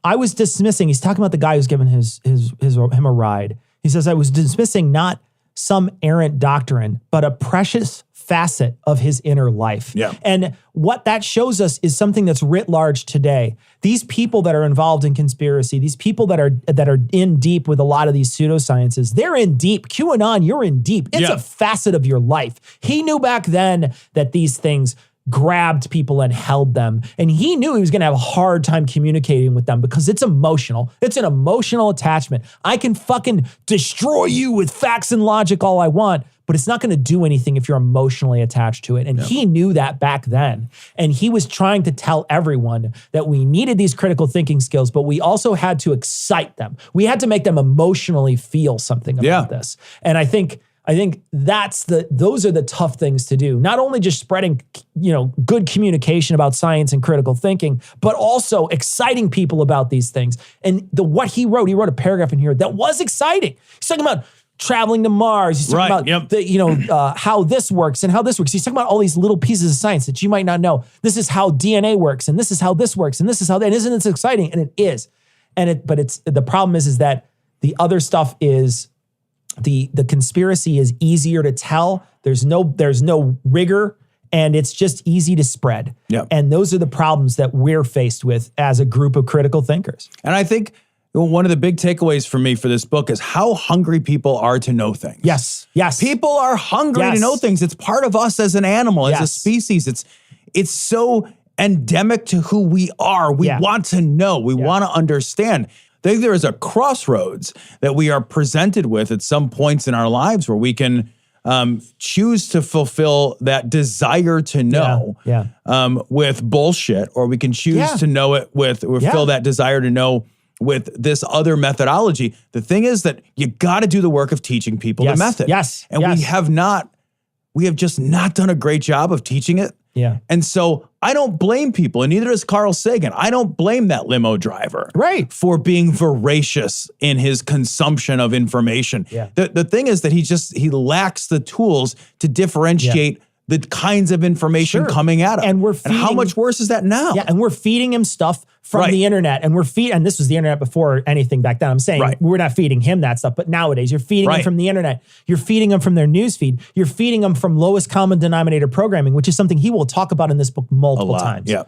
I was dismissing, he's talking about the guy who's given him a ride. He says, I was dismissing not some errant doctrine, but a precious facet of his inner life. Yeah. And what that shows us is something that's writ large today. These people that are involved in conspiracy, these people that are in deep with a lot of these pseudosciences, they're in deep. QAnon, you're in deep. It's a facet of your life. He knew back then that these things grabbed people and held them. And he knew he was going to have a hard time communicating with them because it's emotional. It's an emotional attachment. I can fucking destroy you with facts and logic all I want, but it's not going to do anything if you're emotionally attached to it. And he knew that back then. And he was trying to tell everyone that we needed these critical thinking skills, but we also had to excite them. We had to make them emotionally feel something about this. And I think those are the tough things to do. Not only just spreading, good communication about science and critical thinking, but also exciting people about these things. And what he wrote a paragraph in here that was exciting. He's talking about traveling to Mars. He's talking about how this works and how this works. He's talking about all these little pieces of science that you might not know. This is how DNA works, and this is how this works, and this is how that. And isn't it exciting? And it is. But the problem is that the other stuff is. The conspiracy is easier to tell. There's no rigor, and it's just easy to spread. Yeah. And those are the problems that we're faced with as a group of critical thinkers. And I think one of the big takeaways for me for this book is how hungry people are to know things. Yes. People are hungry to know things. It's part of us as an animal, as a species. It's so endemic to who we are. We want to know. We want to understand. I think there is a crossroads that we are presented with at some points in our lives where we can choose to fulfill that desire to know with bullshit, or we can choose to know it fill that desire to know with this other methodology. The thing is that you got to do the work of teaching people the method. And we have just not done a great job of teaching it. Yeah. And so I don't blame people, and neither does Carl Sagan. I don't blame that limo driver for being voracious in his consumption of information. Yeah. The thing is that he lacks the tools to differentiate the kinds of information coming at him. And how much worse is that now? Yeah, and we're feeding him stuff from the internet, and and this was the internet before anything back then. I'm saying we're not feeding him that stuff, but nowadays you're feeding him from the internet. You're feeding him from their news feed. You're feeding him from lowest common denominator programming, which is something he will talk about in this book multiple times. Yeah.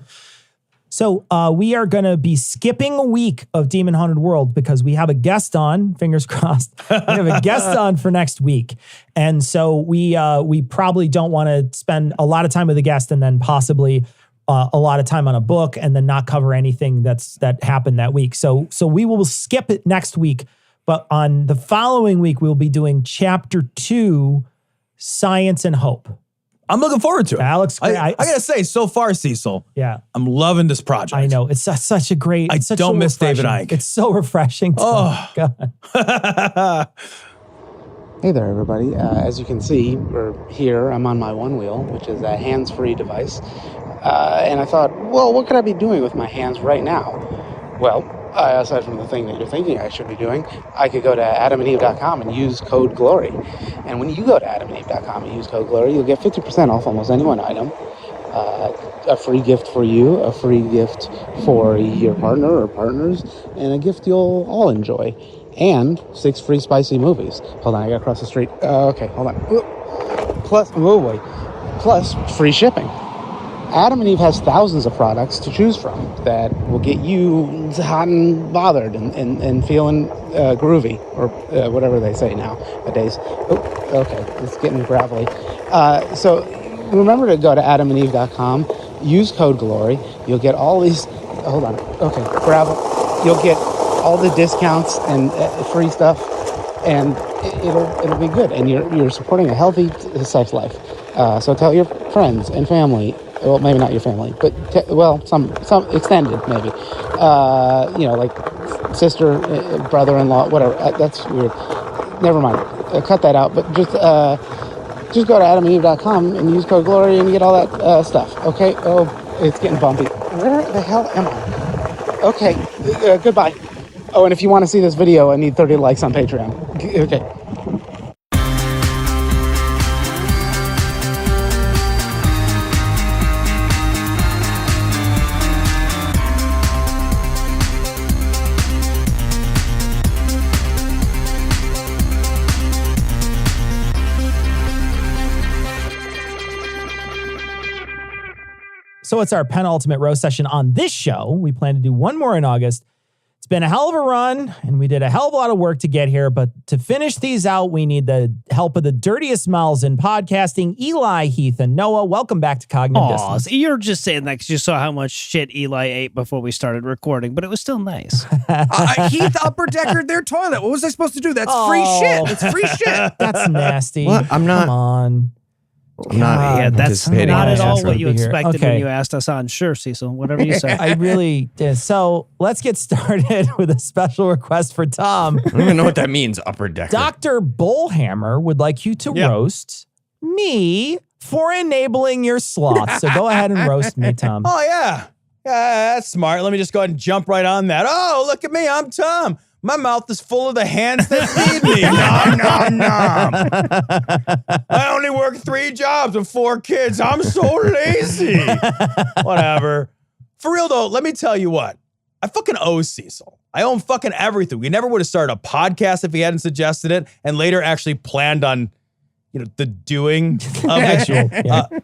So we are going to be skipping a week of Demon Haunted World because we have a guest on, fingers crossed. We have a guest on for next week. And so we probably don't want to spend a lot of time with the guest and then possibly a lot of time on a book and then not cover anything that happened that week. So we will skip it next week. But on the following week, we'll be doing Chapter 2, Science and Hope. I'm looking forward to it. Alex, I gotta say, so far, Cecil, I'm loving this project. I know. It's such a great... I don't miss David Icke. It's so refreshing. Oh, God. Hey there, everybody. As you can see, I'm on my One Wheel, which is a hands-free device. And I thought, well, what could I be doing with my hands right now? Well, aside from the thing that you're thinking I should be doing, I could go to adamandeve.com and use code GLORY. And when you go to adamandeve.com and use code GLORY, you'll get 50% off almost any one item. A free gift for you, a free gift for your partner or partners, and a gift you'll all enjoy. And 6 free spicy movies. Hold on, I gotta cross the street. Okay, hold on. Plus free shipping. Adam and Eve has thousands of products to choose from that will get you hot and bothered and feeling groovy, or whatever they say nowadays. Oh, okay, it's getting gravelly. So remember to go to adamandeve.com, use code GLORY. You'll get all these, hold on, okay, gravel. You'll get all the discounts and free stuff and it'll be good. And you're supporting a healthy sex life. So tell your friends and family. Well, maybe not your family, but some extended maybe. Like sister, brother-in-law, whatever. That's weird. Never mind. Cut that out. But just go to adamandeve.com and use code GLORY and you get all that stuff. Okay? Oh, it's getting bumpy. Where the hell am I? Okay. Goodbye. Oh, and if you want to see this video, I need 30 likes on Patreon. Okay. So it's our penultimate roast session on this show. We plan to do one more in August. It's been a hell of a run, and we did a hell of a lot of work to get here. But to finish these out, we need the help of the dirtiest mouths in podcasting, Eli, Heath, and Noah. Welcome back to Cognitive Dissonance. So you're just saying that because you saw how much shit Eli ate before we started recording, but it was still nice. Heath upper deckered their toilet. What was I supposed to do? That's free shit. It's free shit. That's nasty. What? I'm not. Come on. I'm not yeah, that's anticipating not at that. all what you expected Okay. when you asked us on. Sure, Cecil, whatever you say. I really did. So let's get started with a special request for Tom. I don't even know what that means, upper decker. Dr. Bullhammer would like you to roast me for enabling your sloth. So go ahead and roast me, Tom. Oh, yeah. Yeah, that's smart. Let me just go ahead and jump right on that. Oh, look at me. I'm Tom. My mouth is full of the hands that feed me. Nom, nom, nom. I only work 3 jobs with 4 kids. I'm so lazy. Whatever. For real, though, let me tell you what. I fucking owe Cecil. I owe him fucking everything. We never would have started a podcast if he hadn't suggested it and later actually planned on, the doing of it.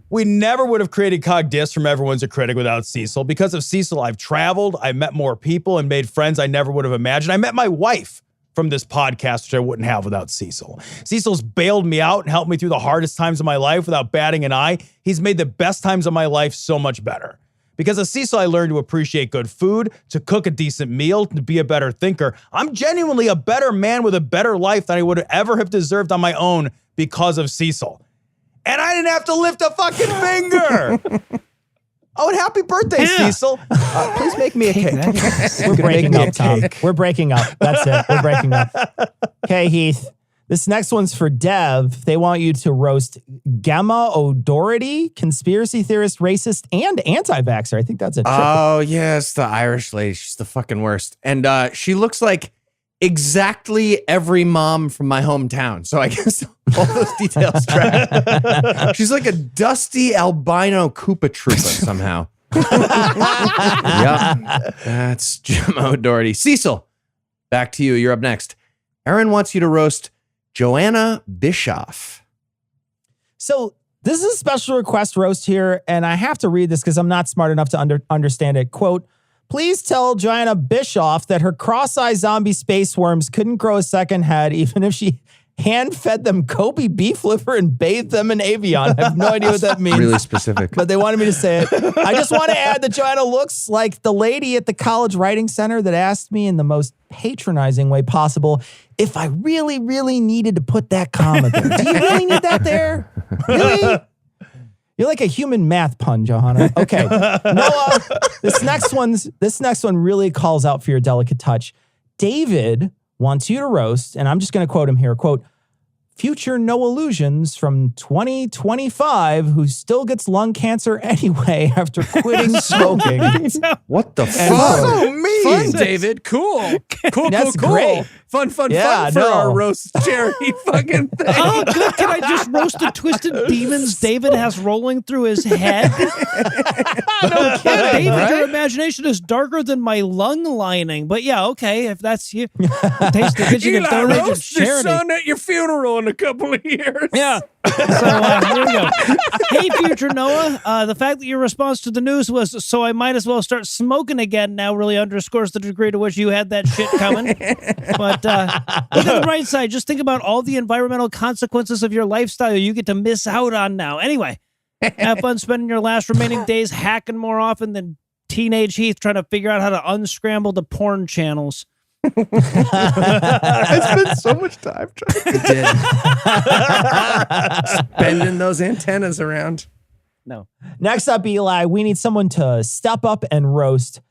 We never would have created Cogdis from Everyone's a Critic without Cecil. Because of Cecil, I've traveled, I met more people and made friends I never would have imagined. I met my wife from this podcast, which I wouldn't have without Cecil. Cecil's bailed me out and helped me through the hardest times of my life without batting an eye. He's made the best times of my life so much better. Because of Cecil, I learned to appreciate good food, to cook a decent meal, to be a better thinker. I'm genuinely a better man with a better life than I would ever have deserved on my own because of Cecil. And I didn't have to lift a fucking finger. Oh, and happy birthday, Cecil. Please make me a cake. We're breaking up, Tom. We're breaking up. That's it. We're breaking up. Okay, Heath. This next one's for Dev. They want you to roast Gemma O'Doherty, conspiracy theorist, racist, and anti-vaxxer. I think that's a triple. Oh, yes, the Irish lady. She's the fucking worst. And she looks like exactly every mom from my hometown. So I guess all those details track. She's like a dusty albino Koopa Troopa somehow. Yep. That's Gemma O'Doherty. Cecil, back to you. You're up next. Aaron wants you to roast Joanna Bischoff. So this is a special request roast here, and I have to read this because I'm not smart enough to understand it. Quote, please tell Joanna Bischoff that her cross-eyed zombie space worms couldn't grow a second head even if she hand-fed them Kobe beef liver and bathed them in Avion. I have no idea what that means. Really specific. But they wanted me to say it. I just want to add that Joanna looks like the lady at the college writing center that asked me in the most patronizing way possible if I really, really needed to put that comma there. Do you really need that there? Really? You're like a human math pun, Johanna. Okay. Noah, this next one really calls out for your delicate touch. David wants you to roast, and I'm just going to quote him here, quote, future no illusions from 2025 who still gets lung cancer anyway after quitting smoking. What the fuck? So mean. Fun, David. Cool. Cool, That's cool. great. Fun for no. our roast charity fucking thing. Oh, good. Can I just roast the twisted demons David has rolling through his head? No kidding, David, right? your imagination is darker than my lung lining. But yeah, okay, if that's you. Taste the kitchen and Eli, donate to roast your charity. son at your funeral in a couple of years. Yeah. So here we go. Hey, future Noah, the fact that your response to the news was, so I might as well start smoking again now really underscores the degree to which you had that shit coming. But look at the bright side. Just think about all the environmental consequences of your lifestyle you get to miss out on now. Anyway, have fun spending your last remaining days hacking more often than teenage Heath trying to figure out how to unscramble the porn channels. I spent so much time trying. Bending those antennas around. No. Next up, Eli, we need someone to step up and roast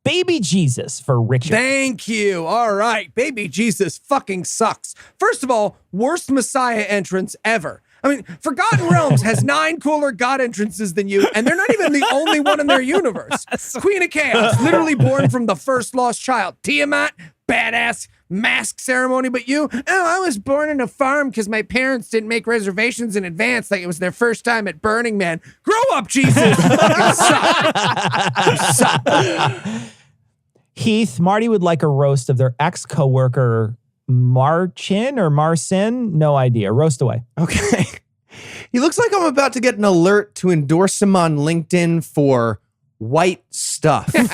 Baby Jesus for Richard. Thank you. All right. Baby Jesus fucking sucks. First of all, worst Messiah entrance ever. I mean, Forgotten Realms has 9 cooler god entrances than you, and they're not even the only one in their universe. Queen of Chaos, literally born from the first lost child. Tiamat, badass mask ceremony, but you, I was born in a farm because my parents didn't make reservations in advance like it was their first time at Burning Man. Grow up, Jesus. You fucking suck. You suck. Heath, Marty would like a roast of their ex-coworker Marcin or Marcin? No idea. Roast away. Okay. He looks like I'm about to get an alert to endorse him on LinkedIn for white stuff. and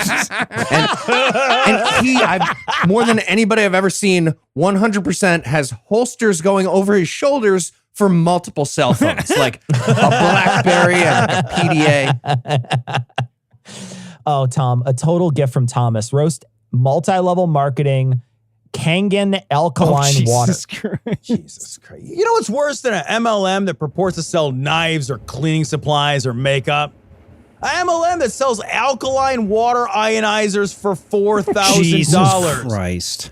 he, more than anybody I've ever seen, 100% has holsters going over his shoulders for multiple cell phones, like a BlackBerry and a PDA. Oh, Tom, a total gift from Thomas. Roast multi-level marketing, Kangen alkaline water. Jesus Christ. You know what's worse than an MLM that purports to sell knives or cleaning supplies or makeup? An MLM that sells alkaline water ionizers for $4,000. Jesus Christ.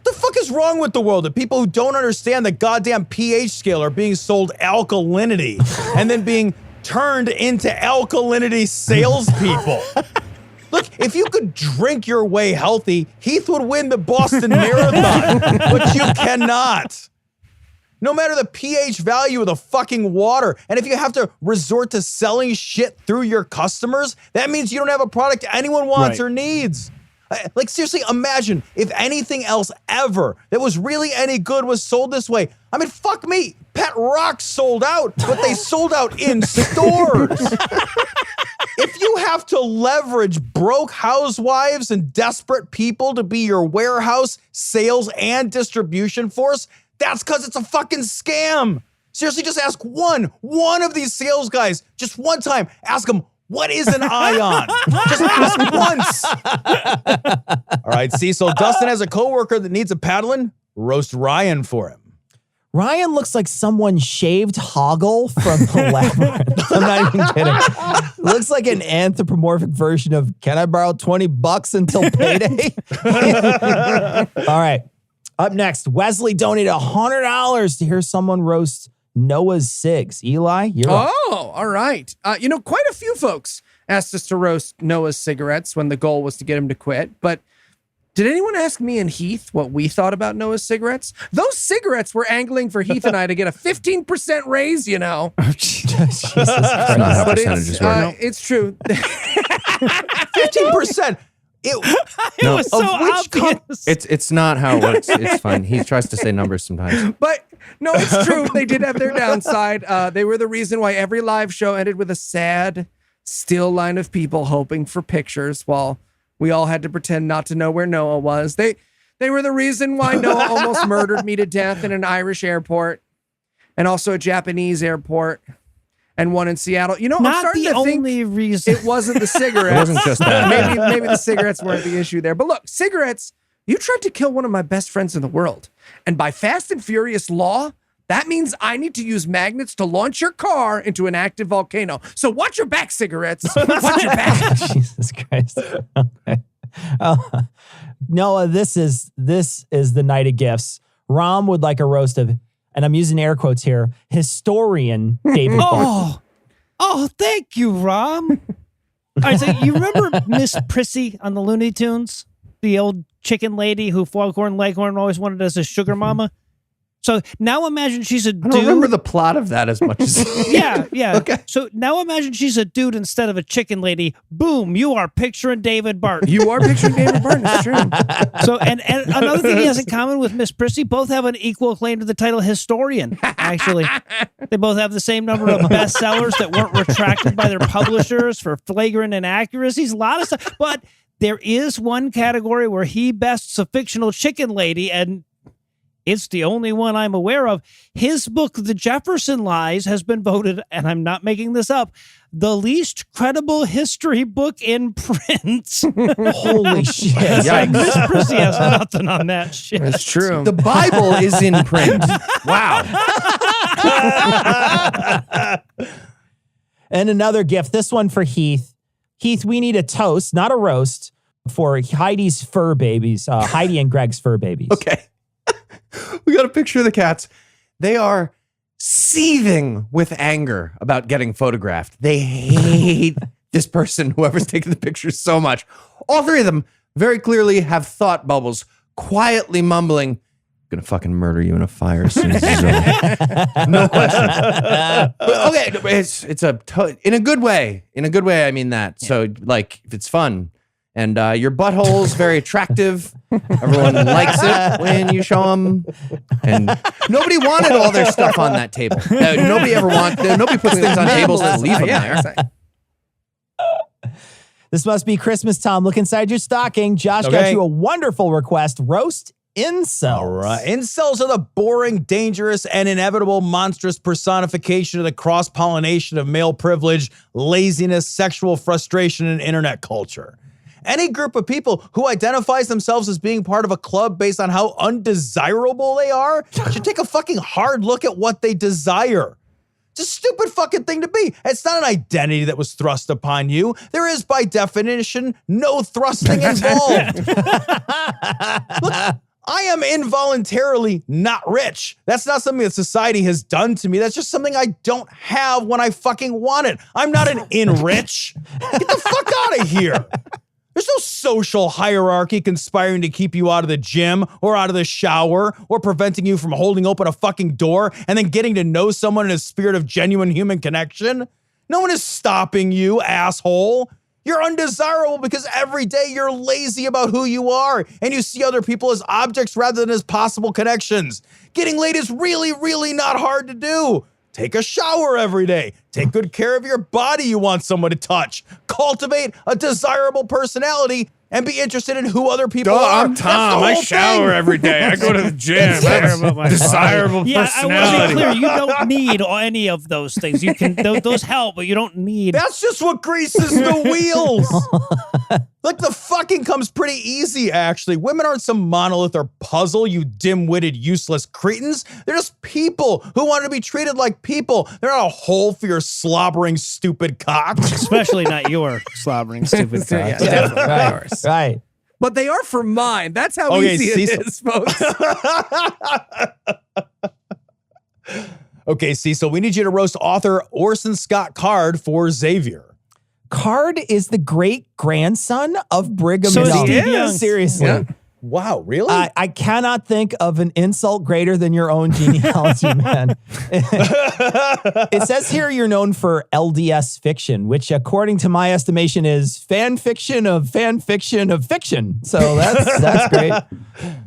What the fuck is wrong with the world? That people who don't understand the goddamn pH scale are being sold alkalinity and then being turned into alkalinity salespeople. Look, if you could drink your way healthy, Heath would win the Boston Marathon, but you cannot. No matter the pH value of the fucking water, and if you have to resort to selling shit through your customers, that means you don't have a product anyone wants or needs. Like, seriously, imagine if anything else ever that was really any good was sold this way. I mean, fuck me. Pet Rocks sold out, but they sold out in stores. If you have to leverage broke housewives and desperate people to be your warehouse, sales, and distribution force, that's because it's a fucking scam. Seriously, just ask one of these sales guys, just one time, ask them, what is an ion? Just ask once. All right, Cecil, Dustin has a coworker that needs a paddling. Roast Ryan for him. Ryan looks like someone shaved Hoggle from the Labyrinth. I'm not even kidding. Looks like an anthropomorphic version of, can I borrow $20 until payday? All right. Up next, Wesley donated $100 to hear someone roast Noah's cigs. Eli, you're up. Oh, all right. Quite a few folks asked us to roast Noah's cigarettes when the goal was to get him to quit, but did anyone ask me and Heath what we thought about Noah's cigarettes? Those cigarettes were angling for Heath and I to get a 15% raise, you know. Jesus Christ. But it's true. 15%. It was so obvious. It's not how it works. It's fine. He tries to say numbers sometimes. But no, it's true. They did have their downside. They were the reason why every live show ended with a sad, still line of people hoping for pictures while we all had to pretend not to know where Noah was. They were the reason why Noah almost murdered me to death in an Irish airport and also a Japanese airport and one in Seattle. You know, I'm starting to think it wasn't the cigarettes. It wasn't just that. Maybe the cigarettes weren't the issue there. But look, cigarettes, you tried to kill one of my best friends in the world. And by Fast and Furious law, that means I need to use magnets to launch your car into an active volcano. So watch your back, cigarettes. Watch your back. Jesus Christ. Okay. Noah, this is the night of gifts. Rom would like a roast of, and I'm using air quotes here, historian David Barton. Oh, thank you, Rom. All right, so you remember Miss Prissy on the Looney Tunes? The old chicken lady who Foghorn Leghorn always wanted as a sugar mama? So now imagine she's a dude. I don't remember the plot of that as much as... Yeah. Okay. So now imagine she's a dude instead of a chicken lady. Boom, you are picturing David Barton. You are picturing David Barton, it's true. So, and another thing he has in common with Miss Prissy, both have an equal claim to the title historian, actually. They both have the same number of bestsellers that weren't retracted by their publishers for flagrant inaccuracies, a lot of stuff. But there is one category where he bests a fictional chicken lady, and It's the only one I'm aware of. His book, The Jefferson Lies, has been voted, and I'm not making this up, the least credible history book in print. Holy shit. Yikes. Miss Prissy has nothing on that shit. That's true. The Bible is in print. Wow. And another gift, this one for Heath. Heath, we need a toast, not a roast, for Heidi's fur babies. Heidi and Greg's fur babies. Okay. We got a picture of the cats. They are seething with anger about getting photographed. They hate this person, whoever's taking the picture, so much. All three of them very clearly have thought bubbles, quietly mumbling, "I'm gonna fucking murder you in a fire as soon as it's over." No question. But, okay, it's in a good way. In a good way, I mean that. So, like, if it's fun and your butthole's very attractive, everyone likes it when you show them. And nobody wanted all their stuff on that table. Nobody puts things on tables and leave them there. This must be Christmas time. Look inside your stocking. Josh got you a wonderful request. Roast incels. All right. Incels are the boring, dangerous, and inevitable monstrous personification of the cross-pollination of male privilege, laziness, sexual frustration, and internet culture. Any group of people who identifies themselves as being part of a club based on how undesirable they are should take a fucking hard look at what they desire. It's a stupid fucking thing to be. It's not an identity that was thrust upon you. There is, by definition, no thrusting involved. Look, I am involuntarily not rich. That's not something that society has done to me. That's just something I don't have when I fucking want it. I'm not an in-rich. Get the fuck out of here. There's no social hierarchy conspiring to keep you out of the gym or out of the shower or preventing you from holding open a fucking door and then getting to know someone in a spirit of genuine human connection. No one is stopping you, asshole. You're undesirable because every day you're lazy about who you are and you see other people as objects rather than as possible connections. Getting laid is really, really not hard to do. Take a shower every day. Take good care of your body you want someone to touch. Cultivate a desirable personality and be interested in who other people are. I'm Tom. I shower every day. I go to the gym. Desirable personality. I want to be clear. You don't need any of those things. You can those help, but you don't need. That's just what greases the wheels. Like, the fucking comes pretty easy, actually. Women aren't some monolith or puzzle, you dim-witted, useless cretins. They're just people who want to be treated like people. They're not a hole for your slobbering, stupid cock. Especially not your slobbering, stupid cock. Yeah, definitely. Right. But they are for mine. That's how easy it is, folks. Okay, Cecil, we need you to roast author Orson Scott Card for Xavier. Card is the great-grandson of Brigham So Young. Steve Young. Seriously. Yeah. Wow, really? I cannot think of an insult greater than your own genealogy, man. It says here you're known for LDS fiction, which according to my estimation is fan fiction of fan fiction of fiction. So that's great.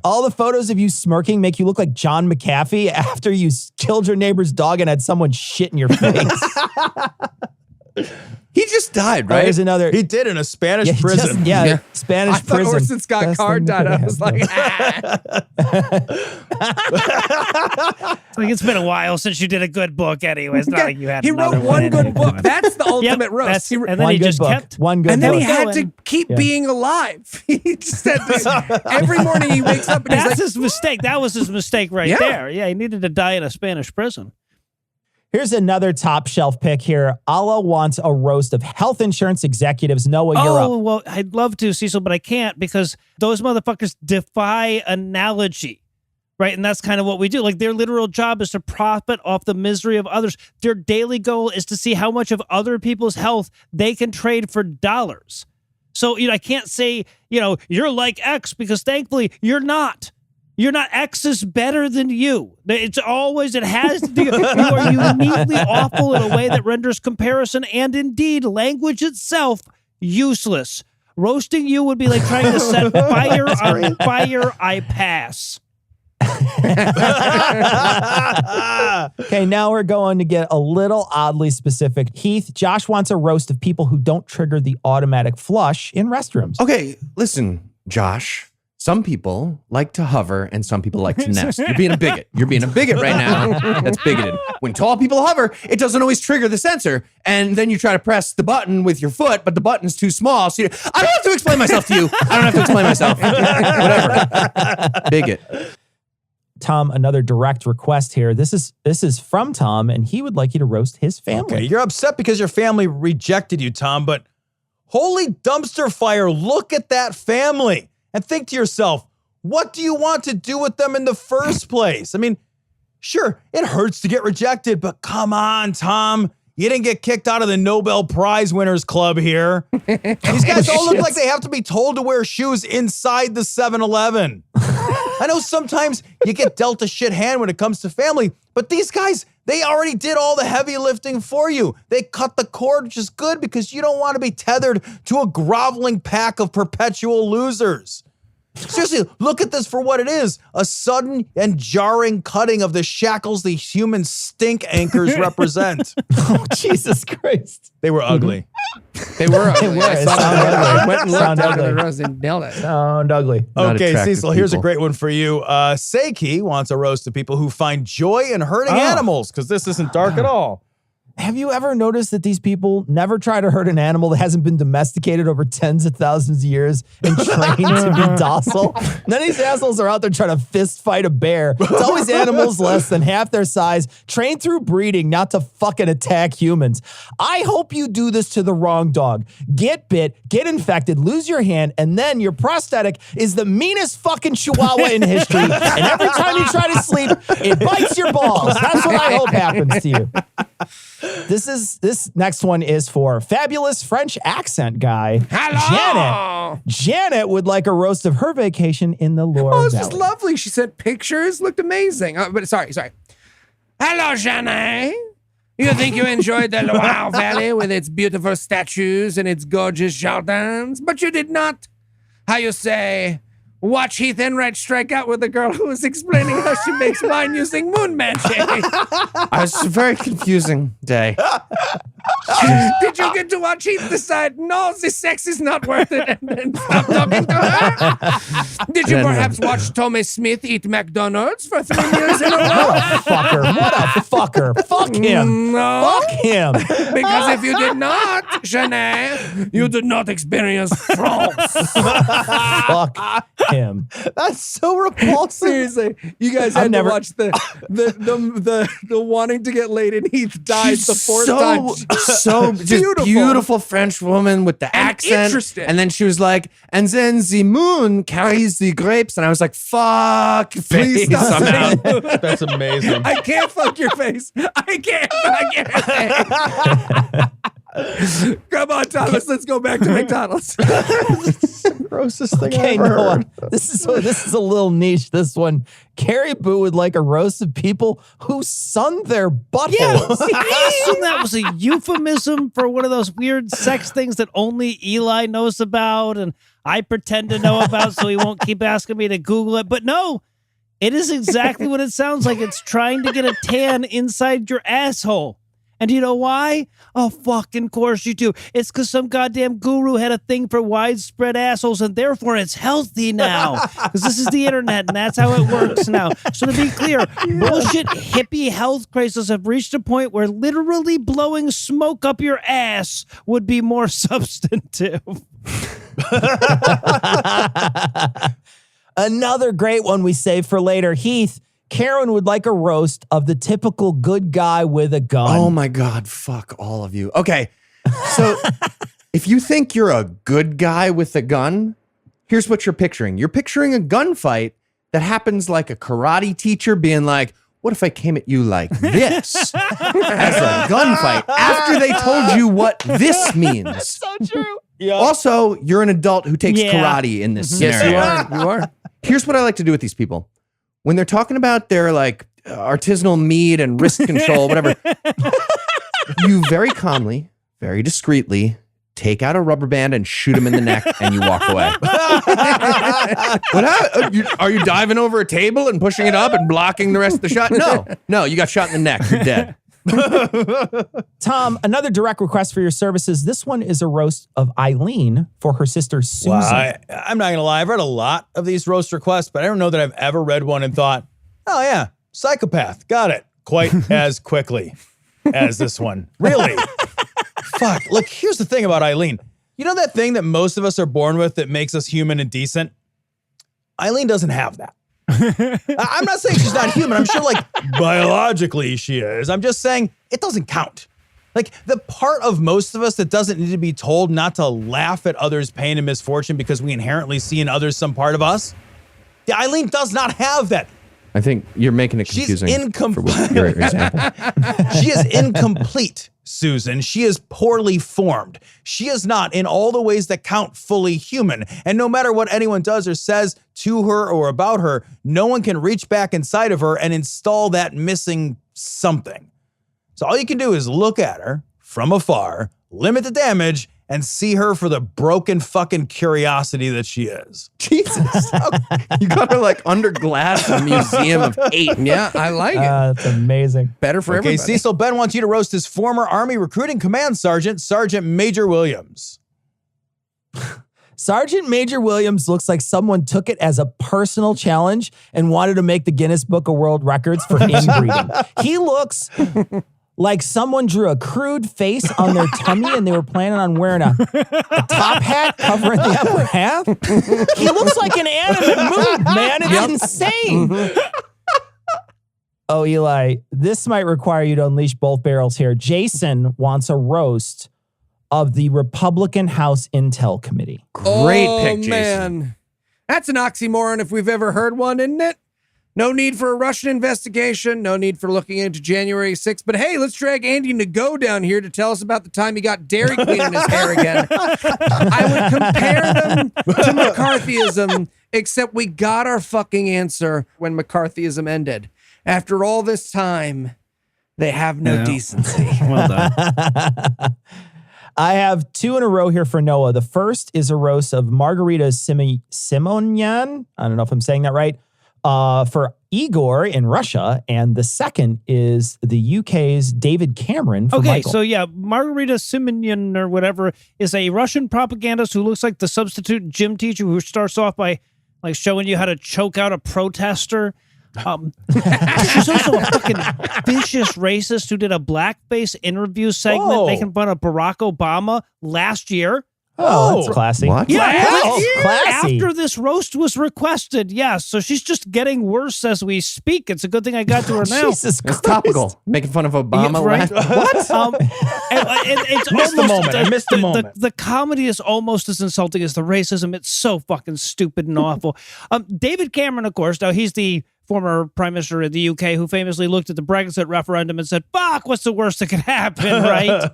All the photos of you smirking make you look like John McAfee after you killed your neighbor's dog and had someone shit in your face. He just died, right? There's another. He did in a Spanish prison. Spanish I thought prison. Orson Scott Card died. I was like, It's been a while since you did a good book anyway. It's not like you had he wrote another one good anyway. book. That's the ultimate roast. And then he just kept. One good And then book. he had to keep being alive. He just said this. Every morning he wakes up and he's That's like, his mistake. That was his mistake right Yeah. there. Yeah, he needed to die in a Spanish prison. Here's another top shelf pick here. Allah wants a roast of health insurance executives. Noah, you're up. Well, I'd love to, Cecil, but I can't because those motherfuckers defy analogy, right? And that's kind of what we do. Like, their literal job is to profit off the misery of others. Their daily goal is to see how much of other people's health they can trade for dollars. So, I can't say, you're like X because thankfully you're not. You're not. X is better than you. It has to be. You are uniquely awful in a way that renders comparison and indeed language itself useless. Roasting you would be like trying to set fire on fire. I pass. Okay, now we're going to get a little oddly specific. Heath, Josh wants a roast of people who don't trigger the automatic flush in restrooms. Okay, listen, Josh. some people like to hover and some people like to nest. You're being a bigot. You're being a bigot right now. That's bigoted. When tall people hover, it doesn't always trigger the sensor. And then you try to press the button with your foot, but the button's too small. So I don't have to explain myself to you. I don't have to explain myself. Whatever. Bigot. Tom, another direct request here. This is from Tom, and he would like you to roast his family. Okay, you're upset because your family rejected you, Tom, but holy dumpster fire, look at that family and think to yourself, what do you want to do with them in the first place? I mean, sure, it hurts to get rejected, but come on, Tom. You didn't get kicked out of the Nobel Prize winners club here. These guys all look like they have to be told to wear shoes inside the 7-Eleven. I know sometimes you get dealt a shit hand when it comes to family, but these guys, they already did all the heavy lifting for you. They cut the cord, which is good because you don't want to be tethered to a groveling pack of perpetual losers. Seriously, look at this for what it is. A sudden and jarring cutting of the shackles the human stink anchors represent. Oh, Jesus Christ. They were ugly. They were ugly. I saw that. I went and looked Sound at ugly. the rose and nailed it. Sound ugly. Okay, Cecil, here's a great one for you. Seiki wants a roast of people who find joy in hurting animals, because this isn't dark at all. Have you ever noticed that these people never try to hurt an animal that hasn't been domesticated over tens of thousands of years and trained to be docile? None of these assholes are out there trying to fist fight a bear. It's always animals less than half their size, trained through breeding not to fucking attack humans. I hope you do this to the wrong dog. Get bit, get infected, lose your hand, and then your prosthetic is the meanest fucking chihuahua in history. And every time you try to sleep, it bites your balls. That's what I hope happens to you. This next one is for fabulous French accent guy. Hello! Janet would like a roast of her vacation in the Loire Oh, this Valley. is lovely. She sent pictures. Looked amazing. But sorry. Hello, Janet. You think you enjoyed the Loire Valley with its beautiful statues and its gorgeous jardins, but you did not, how you say, watch Heath Enright strike out with the girl who was explaining how she makes wine using moon magic. It was a very confusing day. Did you get to watch Heath decide, no, this sex is not worth it, and then stop talking to her? Did you perhaps watch Tommy Smith eat McDonald's for 3 years in a row? What a fucker. Fuck him. No. Fuck him. Because if you did not, Janet, you did not experience France. Fuck him. That's so repulsive. Seriously, you guys had to watch the wanting to get laid and Heath dies the fourth time. So just beautiful French woman with the accent. Interesting. And then she was like, and then the moon carries the grapes. And I was like, fuck, please stop. That's amazing. I can't fuck your face. I can't fuck your face. Come on, Thomas, let's go back to McDonald's. Grossest thing Okay, I've ever Noah, heard. this is a little niche, this one. Carrie Boo would like a roast of people who sun their buttholes. I assume that was a euphemism for one of those weird sex things that only Eli knows about and I pretend to know about so he won't keep asking me to Google it. But no, it is exactly what it sounds like. It's trying to get a tan inside your asshole. And you know why? Oh, fucking course you do. It's because some goddamn guru had a thing for widespread assholes, and therefore it's healthy now. Because this is the internet, and that's how it works now. So to be clear, bullshit hippie health crazes have reached a point where literally blowing smoke up your ass would be more substantive. Another great one we save for later. Heath, Karen would like a roast of the typical good guy with a gun. Oh my God, fuck all of you. Okay, so if you think you're a good guy with a gun, here's what you're picturing. You're picturing a gunfight that happens like a karate teacher being like, what if I came at you like this as a gunfight after they told you what this means? So true. Yeah. Also, you're an adult who takes karate in this scenario. Yes, you are. Here's what I like to do with these people. When they're talking about their like artisanal meat and wrist control, whatever, you very calmly, very discreetly take out a rubber band and shoot him in the neck and you walk away. Are you diving over a table and pushing it up and blocking the rest of the shot? No, you got shot in the neck. You're dead. Tom, another direct request for your services. This one is a roast of Eileen for her sister Susan. Well, I'm not going to lie. I've read a lot of these roast requests, but I don't know that I've ever read one and thought, oh yeah, psychopath. Got it. Quite as quickly as this one. Really? Fuck. Look, here's the thing about Eileen. You know that thing that most of us are born with that makes us human and decent? Eileen doesn't have that. I'm not saying she's not human. I'm sure, like, biologically she is. I'm just saying it doesn't count. Like, the part of most of us that doesn't need to be told not to laugh at others' pain and misfortune because we inherently see in others some part of us, the Eileen does not have that. I think you're making it confusing. She's incomplete. For your example. She is incomplete, Susan. She is poorly formed. She is not, in all the ways that count, fully human. And no matter what anyone does or says to her or about her, no one can reach back inside of her and install that missing something. So all you can do is look at her from afar, limit the damage, and see her for the broken fucking curiosity that she is. Jesus. You got her like under glass in a museum of hate. Yeah, I like it. That's amazing. Better for everybody. Cecil, Ben wants you to roast his former Army recruiting command sergeant, Sergeant Major Williams. Sergeant Major Williams looks like someone took it as a personal challenge and wanted to make the Guinness Book of World Records for inbreeding. He looks like someone drew a crude face on their tummy and they were planning on wearing a top hat covering the upper half. He looks like an animate mood, man. It's insane. Oh, Eli, this might require you to unleash both barrels here. Jason wants a roast of the Republican House Intel Committee. Great pick, Jason. Man. That's an oxymoron if we've ever heard one, isn't it? No need for a Russian investigation. No need for looking into January 6th. But hey, let's drag Andy Nago down here to tell us about the time he got Dairy Queen in his hair again. I would compare them to McCarthyism, except we got our fucking answer when McCarthyism ended. After all this time, they have no decency. Well done. I have two in a row here for Noah. The first is a roast of Margarita Simonyan. I don't know if I'm saying that right. For Igor in Russia, and the second is the UK's David Cameron for Michael. So yeah, Margarita Simonyan or whatever is a Russian propagandist who looks like the substitute gym teacher who starts off by like showing you how to choke out a protester. She's also a fucking vicious racist who did a blackface interview segment making fun of Barack Obama last year. Oh, that's classy. What? Yeah, classy. after this roast was requested. Yeah, so she's just getting worse as we speak. It's a good thing I got to her now. Jesus Christ. It's topical. Making fun of Obama. Yeah, right? What? It's Missed the moment. I missed the moment. The comedy is almost as insulting as the racism. It's so fucking stupid and awful. David Cameron, of course, now he's the former prime minister of the UK who famously looked at the Brexit referendum and said, fuck, what's the worst that could happen, right?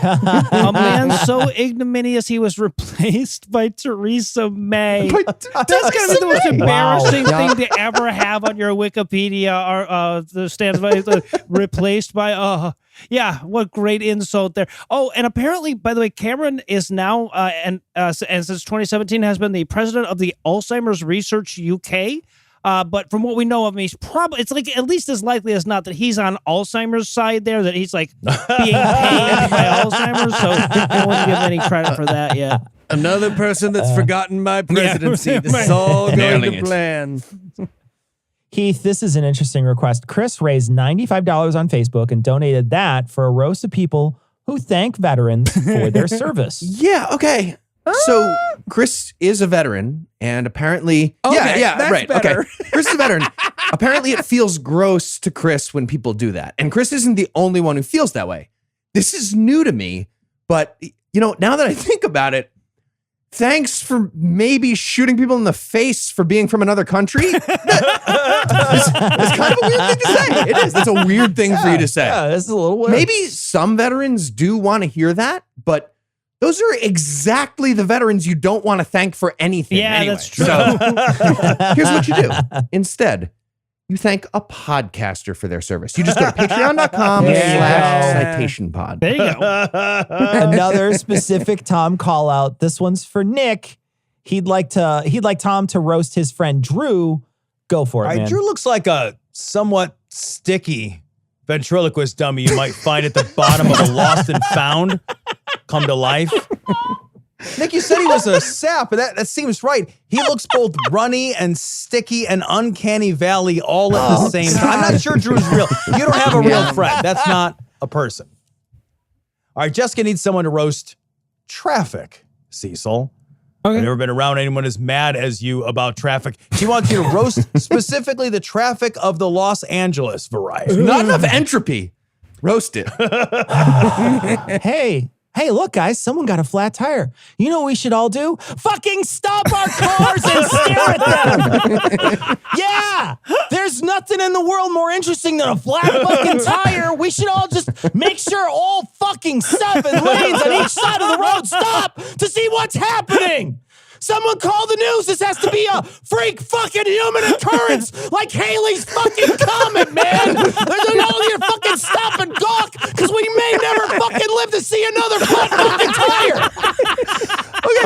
A man so ignominious he was replaced by Theresa May. That's gonna be the most embarrassing thing to ever have on your Wikipedia. Or the stands by replaced by what great insult there. Oh, and apparently, by the way, Cameron is now and since 2017 has been the president of the Alzheimer's Research UK. But from what we know of him, it's like at least as likely as not that he's on Alzheimer's side there, that he's like being paid by Alzheimer's. So I wouldn't give any credit for that yet. Another person that's forgotten my presidency. This is all going to plan. Heath, this is an interesting request. Chris raised $95 on Facebook and donated that for a roast of people who thank veterans for their service. Yeah, okay. So Chris is a veteran, and apparently, right. Better. Okay, Chris is a veteran. Apparently, it feels gross to Chris when people do that, and Chris isn't the only one who feels that way. This is new to me, but now that I think about it, thanks for maybe shooting people in the face for being from another country. It's kind of a weird thing to say. It is. That's a weird thing for you to say. Yeah, this is a little weird. Maybe some veterans do want to hear that, but those are exactly the veterans you don't want to thank for anything. Yeah, anyway. that's true. So here's what you do. Instead, you thank a podcaster for their service. You just go to patreon.com/citationpod. There you go. Another specific Tom call out. This one's for Nick. He'd like Tom to roast his friend Drew. Go for it, man. Drew looks like a somewhat sticky ventriloquist dummy you might find at the bottom of a lost and found come to life. Nick, you said he was a sap, but that seems right. He looks both runny and sticky and uncanny valley all at the same time. I'm not sure Drew's real. You don't have a real friend. That's not a person. All right, Jessica needs someone to roast traffic, Cecil. Okay. I've never been around anyone as mad as you about traffic. She wants you to roast specifically the traffic of the Los Angeles variety. Not enough entropy. Roast it. Hey, look, guys, someone got a flat tire. You know what we should all do? Fucking stop our cars and stare at them. Yeah, there's nothing in the world more interesting than a flat fucking tire. We should all just make sure all fucking 7 lanes on each side of the road stop to see what's happening. Someone call the news. This has to be a freak fucking human occurrence like Haley's fucking comet, man. There's all your fucking stop and gawk because we may never fucking live to see another flat fucking tire.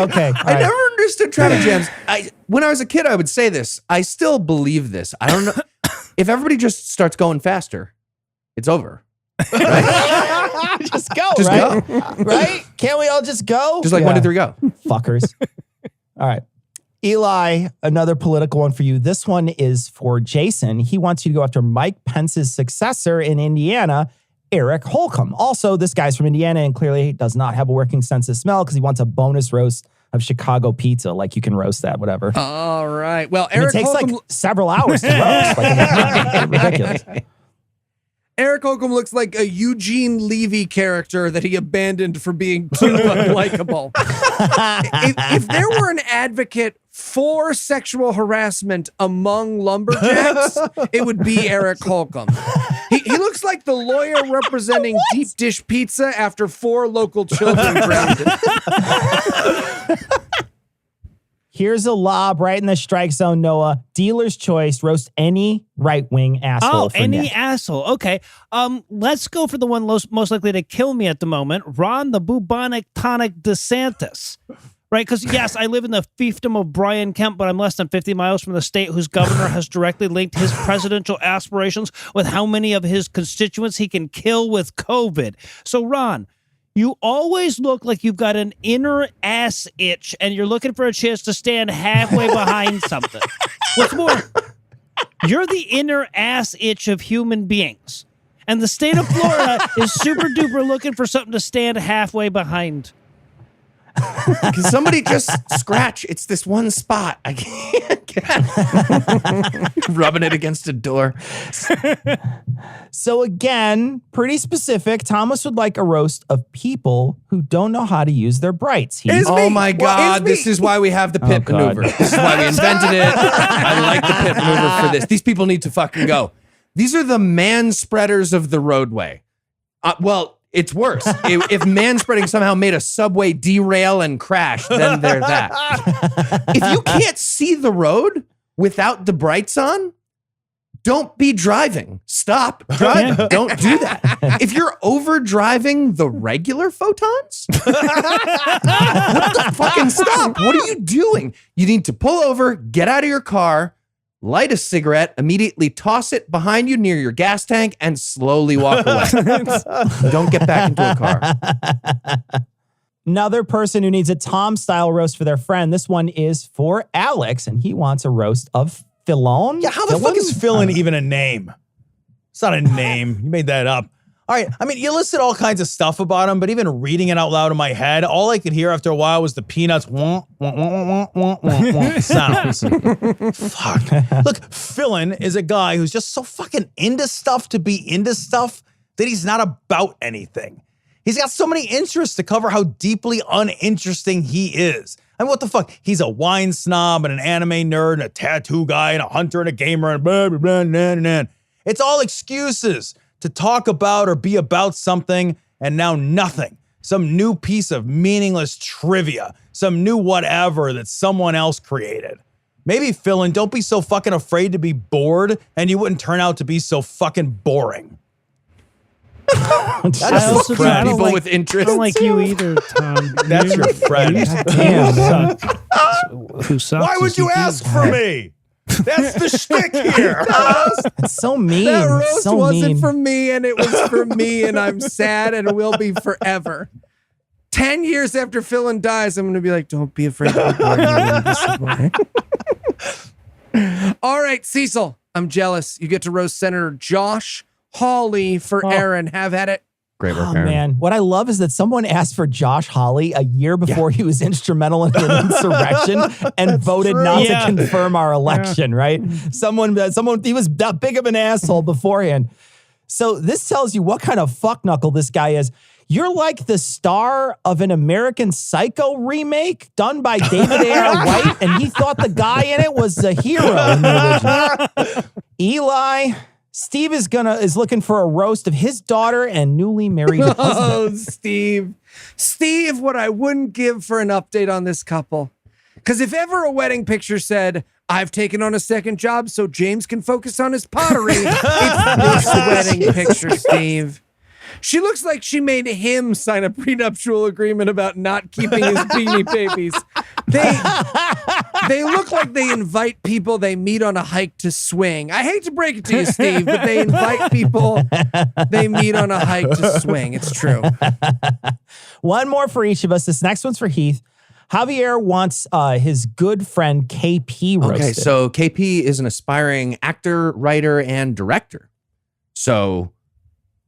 Okay. I never understood traffic jams. When I was a kid, I would say this. I still believe this. I don't know. If everybody just starts going faster, it's over. Right? Just go, Just right? go. Right? Can't we all just go? Just like 1, 2, 3, go. Fuckers. All right. Eli, another political one for you. This one is for Jason. He wants you to go after Mike Pence's successor in Indiana, Eric Holcomb. Also, this guy's from Indiana and clearly does not have a working sense of smell because he wants a bonus roast of Chicago pizza. Like you can roast that, whatever. All right. Well, Eric it takes Holcomb like several hours to roast. Like, ridiculous. Eric Holcomb looks like a Eugene Levy character that he abandoned for being too unlikable. If there were an advocate for sexual harassment among lumberjacks, it would be Eric Holcomb. He looks like the lawyer representing deep dish pizza after 4 local children drowned. Here's a lob right in the strike zone, Noah. Dealer's choice, roast any right-wing asshole. Any asshole. Okay. Let's go for the one most likely to kill me at the moment, Ron the bubonic tonic DeSantis. Right? Because, yes, I live in the fiefdom of Brian Kemp, but I'm less than 50 miles from the state whose governor has directly linked his presidential aspirations with how many of his constituents he can kill with COVID. So, Ron, you always look like you've got an inner ass itch and you're looking for a chance to stand halfway behind something. What's more, you're the inner ass itch of human beings. And the state of Florida is super duper looking for something to stand halfway behind. Can somebody just scratch? It's this one spot. I can't get rubbing it against a door. So again, pretty specific. Thomas would like a roast of people who don't know how to use their brights. Oh my God, this is why we have the pit maneuver. This is why we invented it. I like the pit maneuver for this. These people need to fucking go. These are the man-spreaders of the roadway. Well, it's worse. If man-spreading somehow made a subway derail and crash, then they're that. If you can't see the road without the brights on, don't be driving. Stop driving. Don't do that. If you're over-driving the regular photons, what the fucking stop? What are you doing? You need to pull over, get out of your car, light a cigarette, immediately toss it behind you near your gas tank, and slowly walk away. Don't get back into a car. Another person who needs a Tom-style roast for their friend. This one is for Alex, and he wants a roast of Philon. Yeah, how the fuck is Philon even a name? It's not a name. You made that up. All right. I mean, you listed all kinds of stuff about him, but even reading it out loud in my head, all I could hear after a while was the Peanuts wah, wah, wah, wah, wah, wah, sounds. Fuck. Look, Philon is a guy who's just so fucking into stuff to be into stuff that he's not about anything. He's got so many interests to cover how deeply uninteresting he is. I mean, what the fuck? He's a wine snob and an anime nerd and a tattoo guy and a hunter and a gamer and blah, blah, blah, blah, blah. It's all excuses to talk about or be about something, and now nothing. Some new piece of meaningless trivia. Some new whatever that someone else created. Maybe, Philon, don't be so fucking afraid to be bored, and you wouldn't turn out to be so fucking boring. That's your friend. People with interest. I don't like you either, Tom. That's your friend. Damn, who sucks? Why would you ask for me? That's the shtick here. It's so mean. That roast so wasn't mean. for me, and it was for me, and I'm sad, and it will be forever. 10 years after Philin dies, I'm going to be like, don't be afraid to be born. All right, Cecil, I'm jealous. You get to roast Senator Josh Hawley for Aaron. Have at it. Great work, Oh, Aaron. man. What I love is that someone asked for Josh Hawley a year before he was instrumental in an insurrection and voted not to confirm our election, right? Someone, he was that big of an asshole beforehand. So this tells you what kind of fuckknuckle this guy is. You're like the star of an American Psycho remake done by David A.R. White, and he thought the guy in it was a hero in the original. Eli, Steve is looking for a roast of his daughter and newly married husband. Oh, Steve. Steve, what I wouldn't give for an update on this couple. Because if ever a wedding picture said, I've taken on a second job so James can focus on his pottery, it's this wedding picture, Steve. She looks like she made him sign a prenuptial agreement about not keeping his Beanie Babies. They look like they invite people they meet on a hike to swing. I hate to break it to you, Steve, but they invite people they meet on a hike to swing. It's true. One more for each of us. This next one's for Heath. Javier wants his good friend KP roasted. Okay, so KP is an aspiring actor, writer, and director. So,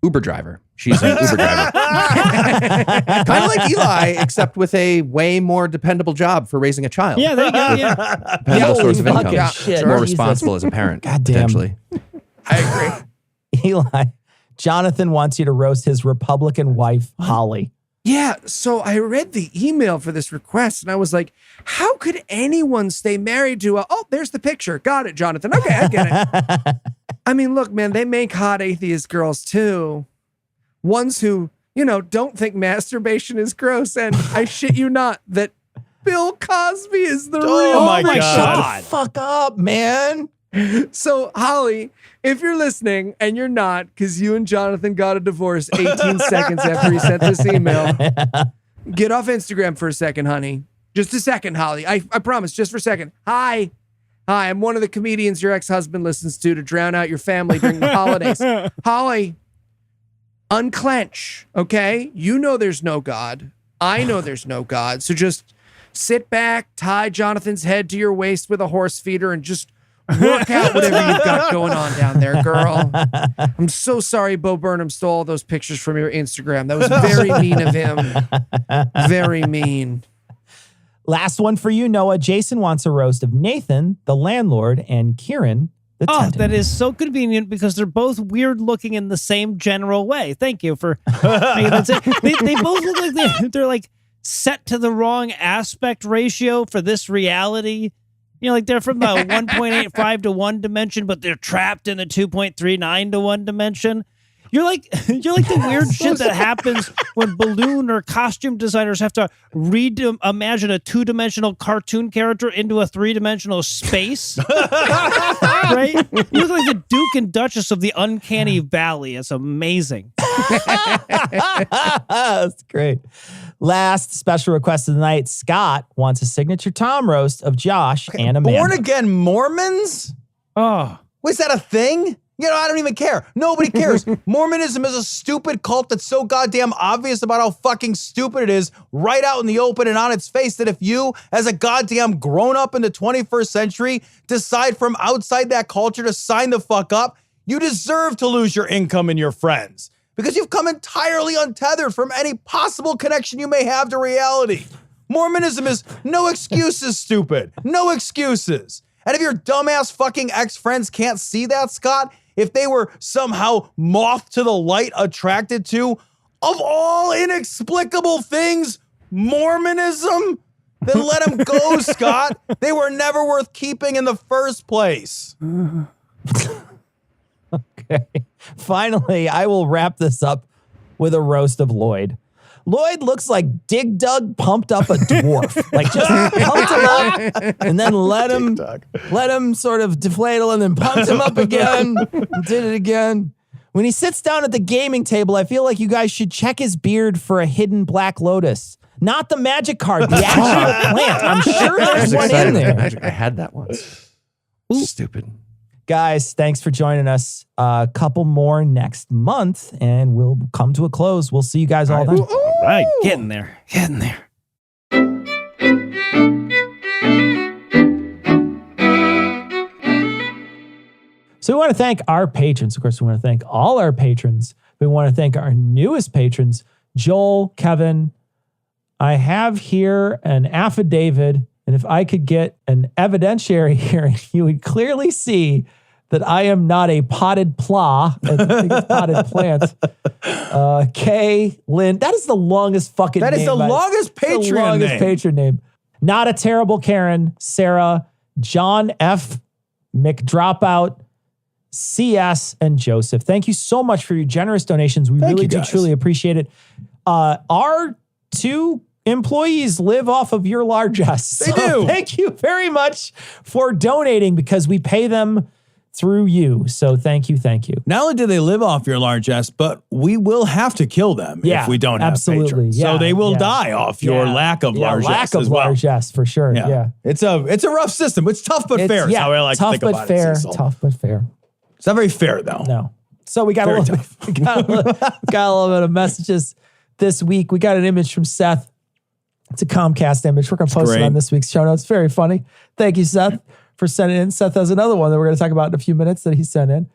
Uber driver. She's an Uber driver. Kind of like Eli, except with a way more dependable job for raising a child. Yeah, there you go. Yeah. Dependable source of income. Shit. More Jesus. responsible as a parent, Goddamn. potentially. I agree. Eli, Jonathan wants you to roast his Republican wife, Holly. Yeah, so I read the email for this request, and I was like, how could anyone stay married to there's the picture. Got it, Jonathan. Okay, I get it. I mean, look, man, they make hot atheist girls, too. Ones who, don't think masturbation is gross, and I shit you not, that Bill Cosby is the real. Oh my God. Fuck up, man. So, Holly, if you're listening, and you're not, because you and Jonathan got a divorce 18 seconds after he sent this email, get off Instagram for a second, honey. Just a second, Holly. I promise, just for a second. Hi, I'm one of the comedians your ex-husband listens to drown out your family during the holidays. Holly, unclench, okay? You know there's no God. I know there's no God. So just sit back, tie Jonathan's head to your waist with a horse feeder, and just work out whatever you've got going on down there, girl. I'm so sorry Bo Burnham stole all those pictures from your Instagram. That was very mean of him. Very mean. Last one for you, Noah. Jason wants a roast of Nathan, the landlord, and Kieran, the tenant. That is so convenient because they're both weird looking in the same general way. Thank you for making that say. They both look like they're like set to the wrong aspect ratio for this reality. Like they're from the 1.85 to 1 dimension, but they're trapped in the 2.39 to 1 dimension. You're like the weird shit that happens when balloon or costume designers have to imagine a 2-dimensional cartoon character into a 3-dimensional space. Right? You look like the Duke and Duchess of the Uncanny Valley. It's amazing. That's great. Last special request of the night. Scott wants a signature Tom roast of Josh and Amanda. Born again Mormons? Oh. Was that a thing? I don't even care. Nobody cares. Mormonism is a stupid cult that's so goddamn obvious about how fucking stupid it is, right out in the open and on its face, that if you, as a goddamn grown-up in the 21st century, decide from outside that culture to sign the fuck up, you deserve to lose your income and your friends. Because you've come entirely untethered from any possible connection you may have to reality. Mormonism is no excuses, stupid. No excuses. And if your dumbass fucking ex-friends can't see that, Scott, if they were somehow moth to the light attracted to, of all inexplicable things, Mormonism, then let them go, Scott. They were never worth keeping in the first place. Okay. Finally, I will wrap this up with a roast of Lloyd. Lloyd looks like Dig Dug pumped up a dwarf. Like just pumped him up and then let him sort of deflatel and then pumped him up again and did it again. When he sits down at the gaming table, I feel like you guys should check his beard for a hidden black lotus. Not the magic card, the actual plant. I'm sure there's one in there. I had that once. Stupid. Guys, thanks for joining us. A couple more next month, and we'll come to a close. We'll see you guys all then. All right, getting there. Getting there. So we want to thank our patrons. Of course, we want to thank all our patrons. We want to thank our newest patrons, Joel, Kevin. I have here an affidavit, and if I could get an evidentiary hearing, you would clearly see that I am not a potted plant. I think it's potted plant. Kay, Lynn. That is the longest fucking name. That is the longest Patreon the longest name. Patreon name. Not a terrible Karen, Sarah, John F. McDropout, CS, and Joseph. Thank you so much for your generous donations. We really do truly appreciate it. Our two employees live off of your largesse. They do. Thank you very much for donating because we pay them through you. So thank you. Not only do they live off your largesse, but we will have to kill them if we don't have patrons. Yeah, so they will die off your lack of largesse lack of as well. largesse for sure. Yeah. It's a rough system. It's tough but fair. Is how I like to think about it. Cecil. Tough but fair. It's not very fair though. No. So we got a little bit of messages this week. We got an image from Seth. It's a Comcast image. We're going to post it on this week's show notes. Very funny. Thank you, Seth, for sending in. Seth has another one that we're going to talk about in a few minutes that he sent in.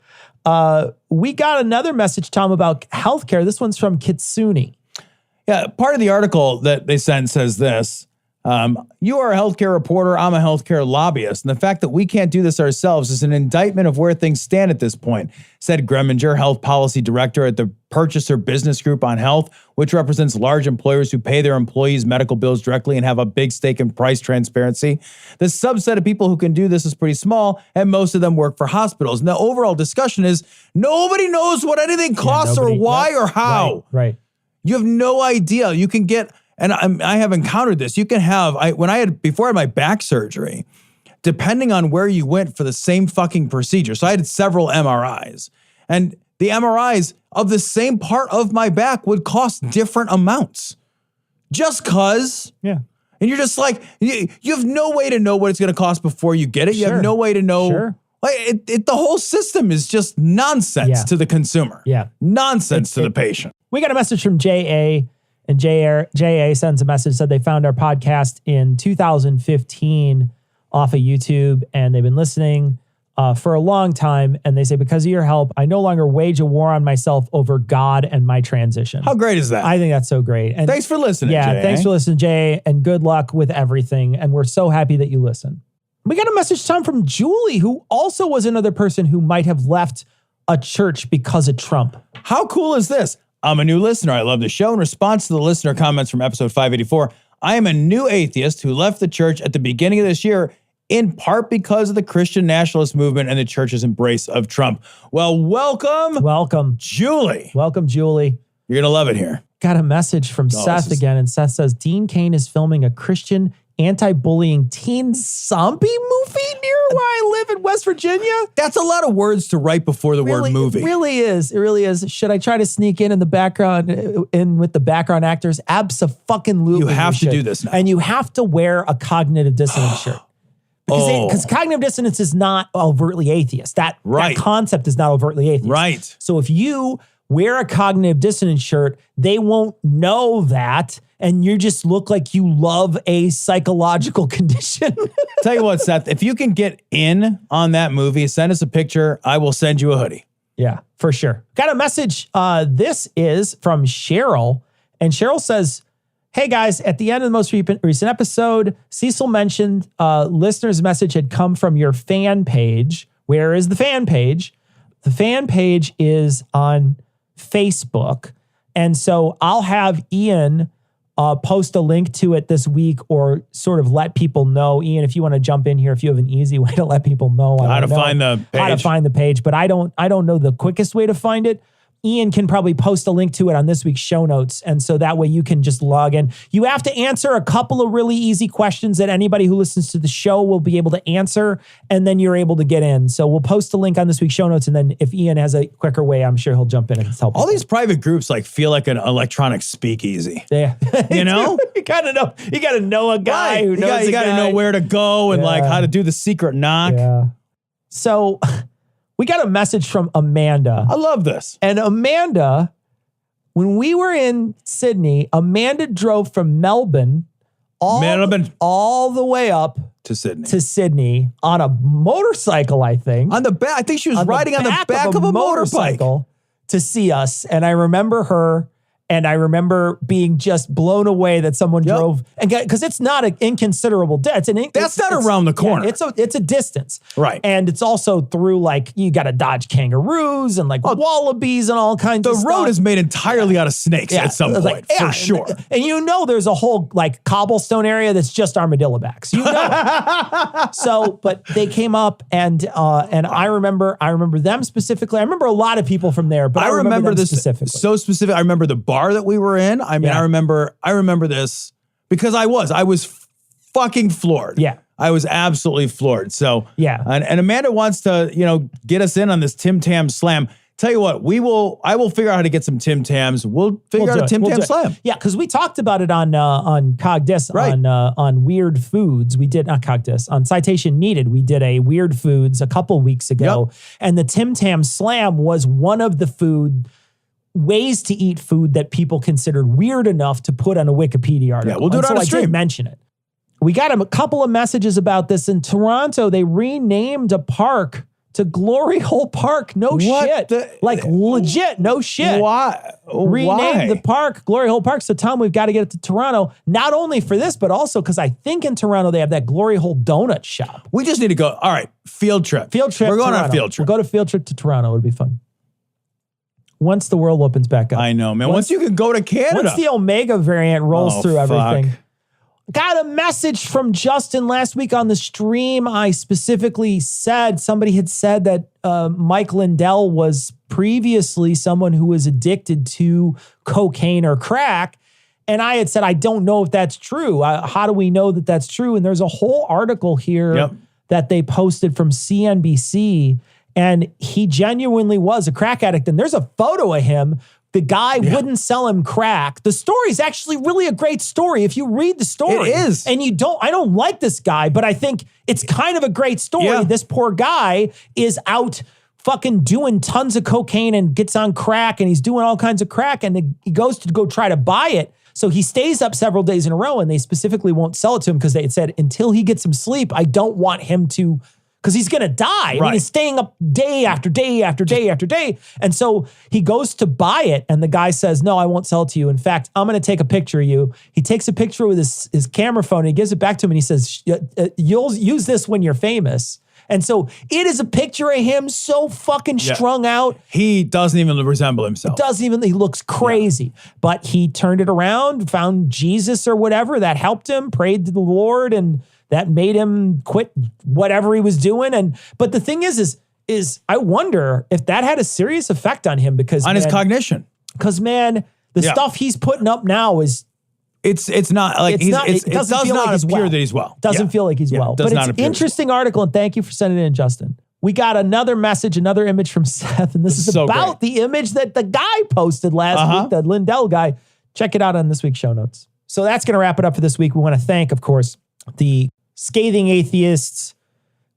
We got another message, Tom, about healthcare. This one's from Kitsune. Yeah, part of the article that they sent says this. You are a healthcare reporter. I'm a healthcare lobbyist. And the fact that we can't do this ourselves is an indictment of where things stand at this point, said Greminger, health policy director at the Purchaser Business Group on Health, which represents large employers who pay their employees medical bills directly and have a big stake in price transparency. The subset of people who can do this is pretty small, and most of them work for hospitals. And the overall discussion is nobody knows what anything costs or why or how. Right. You have no idea. You can get... And I have encountered this. You can have, before I had my back surgery, depending on where you went for the same fucking procedure. So I had several MRIs, and the MRIs of the same part of my back would cost different amounts just cause. Yeah. And you're just like, you have no way to know what it's going to cost before you get it. You have no way to know. Sure. Like the whole system is just nonsense to the consumer. Yeah. Nonsense to the patient. We got a message from J.A., and J.A. sends a message, said they found our podcast in 2015 off of YouTube, and they've been listening for a long time. And they say, because of your help, I no longer wage a war on myself over God and my transition. How great is that? I think that's so great. And thanks for listening, Yeah, J.A. thanks for listening, Jay, and good luck with everything. And we're so happy that you listen. We got a message, Tom, from Julie, who also was another person who might have left a church because of Trump. How cool is this? I'm a new listener. I love the show. In response to the listener comments from episode 584, I am a new atheist who left the church at the beginning of this year, in part because of the Christian nationalist movement and the church's embrace of Trump. Well, welcome, Julie. Welcome, Julie. You're going to love it here. Got a message from Seth again, and Seth says, Dean Cain is filming a Christian anti-bullying teen zombie movie near where I live in West Virginia. That's a lot of words to write before the word movie. It really is. It really is. Should I try to sneak in the background, in with the background actors? Abso-fucking-lutely. You have to do this now. And you have to wear a cognitive dissonance shirt. Because cognitive dissonance is not overtly atheist. That concept is not overtly atheist. Right. So if you wear a cognitive dissonance shirt, they won't know that, and you just look like you love a psychological condition. Tell you what, Seth, if you can get in on that movie, send us a picture. I will send you a hoodie. Yeah, for sure. Got a message. This is from Cheryl, and Cheryl says, hey guys, at the end of the most recent episode, Cecil mentioned listener's message had come from your fan page. Where is the fan page? The fan page is on Facebook. And so I'll have Ian post a link to it this week, or sort of let people know. Ian, if you want to jump in here, if you have an easy way to let people know how to find the page, but I don't know the quickest way to find it. Ian can probably post a link to it on this week's show notes. And so that way you can just log in. You have to answer a couple of really easy questions that anybody who listens to the show will be able to answer. And then you're able to get in. So we'll post a link on this week's show notes. And then if Ian has a quicker way, I'm sure he'll jump in and help. All these private groups feel like an electronic speakeasy. Yeah. You know? You gotta know a guy who knows you gotta know where to go and how to do the secret knock. Yeah. So we got a message from Amanda. I love this. And Amanda, when we were in Sydney, Amanda drove from Melbourne all the way up to Sydney on a motorcycle, I think. On the back. I think she was riding on the back of a motorcycle to see us. And I remember her. And I remember being just blown away that someone drove, and because it's not an inconsiderable distance. That's not around the corner. Yeah, it's a distance, right? And it's also through you got to dodge kangaroos and wallabies and all kinds of stuff. The road is made entirely out of snakes at some point, for sure. And there's a whole cobblestone area that's just armadillo backs. So, but they came up and I remember them specifically. I remember a lot of people from there, but I remember them this specifically. So specific. I remember the bar that we were in. I mean, I remember this because I was fucking floored. Yeah. I was absolutely floored. So yeah. And Amanda wants to, get us in on this Tim Tam Slam. Tell you what, I will figure out how to get some Tim Tams. We'll figure out a Tim Tam Slam. Yeah, because we talked about it on Cogdis, right. on Weird Foods. We did, not Cogdis, on Citation Needed. We did a Weird Foods a couple weeks ago. Yep. And the Tim Tam Slam was one of the ways to eat food that people considered weird enough to put on a Wikipedia article. Yeah, we'll do it on a stream. I did mention it. We got a couple of messages about this. In Toronto, they renamed a park to Glory Hole Park. No shit. Legit, no shit. Why? Renamed the park Glory Hole Park. So, Tom, we've got to get it to Toronto, not only for this, but also because I think in Toronto they have that Glory Hole donut shop. We just need to go. All right, field trip. We're going on a field trip. We'll go to field trip to Toronto. It'll be fun. Once the world opens back up. I know, man. Once you can go to Canada. Once the Omega variant rolls through everything. Got a message from Justin last week on the stream. I specifically said, somebody had said that Mike Lindell was previously someone who was addicted to cocaine or crack. And I had said, I don't know if that's true. How do we know that that's true? And there's a whole article here that they posted from CNBC. And he genuinely was a crack addict. And there's a photo of him. The guy wouldn't sell him crack. The story's actually really a great story. If you read the story. It is. And I don't like this guy, but I think it's kind of a great story. Yeah. This poor guy is out fucking doing tons of cocaine and gets on crack and he's doing all kinds of crack and he goes to go try to buy it. So he stays up several days in a row and they specifically won't sell it to him because they had said, until he gets some sleep, I don't want him to, because he's going to die. Right. I mean, he's staying up day after day after day after day. And so he goes to buy it, and the guy says, no, I won't sell it to you. In fact, I'm going to take a picture of you. He takes a picture with his camera phone, and he gives it back to him, and he says, you'll use this when you're famous. And so it is a picture of him so fucking strung out. He doesn't even resemble himself. He looks crazy. Yeah. But he turned it around, found Jesus or whatever. That helped him, prayed to the Lord, and that made him quit whatever he was doing. But the thing is I wonder if that had a serious effect on him because his cognition. Because the stuff he's putting up now is it's not like it does not appear that he's well. Doesn't feel like he's well. But it's an interesting article, and thank you for sending it in, Justin. We got another message, another image from Seth, and this is so about the image that the guy posted last week, the Lindell guy. Check it out on this week's show notes. So that's going to wrap it up for this week. We want to thank, of course, the Scathing Atheists,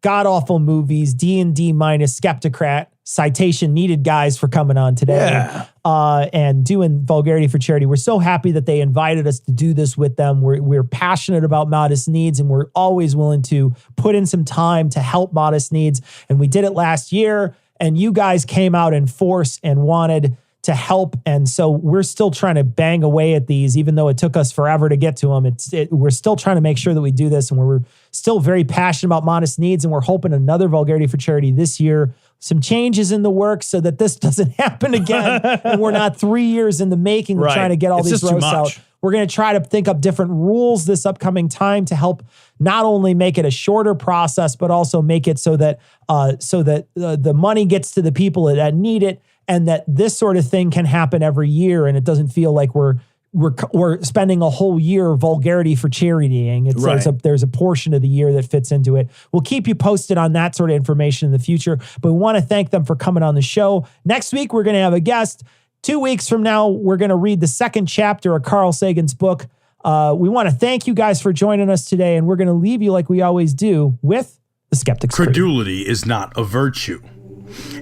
God Awful Movies, D&D minus Skeptocrat, Citation Needed guys for coming on today and doing Vulgarity for Charity. We're so happy that they invited us to do this with them. We're passionate about Modest Needs, and we're always willing to put in some time to help Modest Needs. And we did it last year, and you guys came out in force and wanted to help. And so we're still trying to bang away at these, even though it took us forever to get to them. We're still trying to make sure that we do this. And we're still very passionate about Modest Needs. And we're hoping another Vulgarity for Charity this year, some changes in the works so that this doesn't happen again. And we're not 3 years in the making of trying to get all these roasts out. We're going to try to think up different rules this upcoming time to help not only make it a shorter process, but also make it so that the money gets to the people that need it, and that this sort of thing can happen every year, and it doesn't feel like we're spending a whole year Vulgarity for charitying. There's a portion of the year that fits into it. We'll keep you posted on that sort of information in the future, but we want to thank them for coming on the show. Next week, we're going to have a guest. 2 weeks from now, we're going to read the second chapter of Carl Sagan's book. We want to thank you guys for joining us today, and we're going to leave you like we always do with The Skeptic's Creed. Credulity is not a virtue.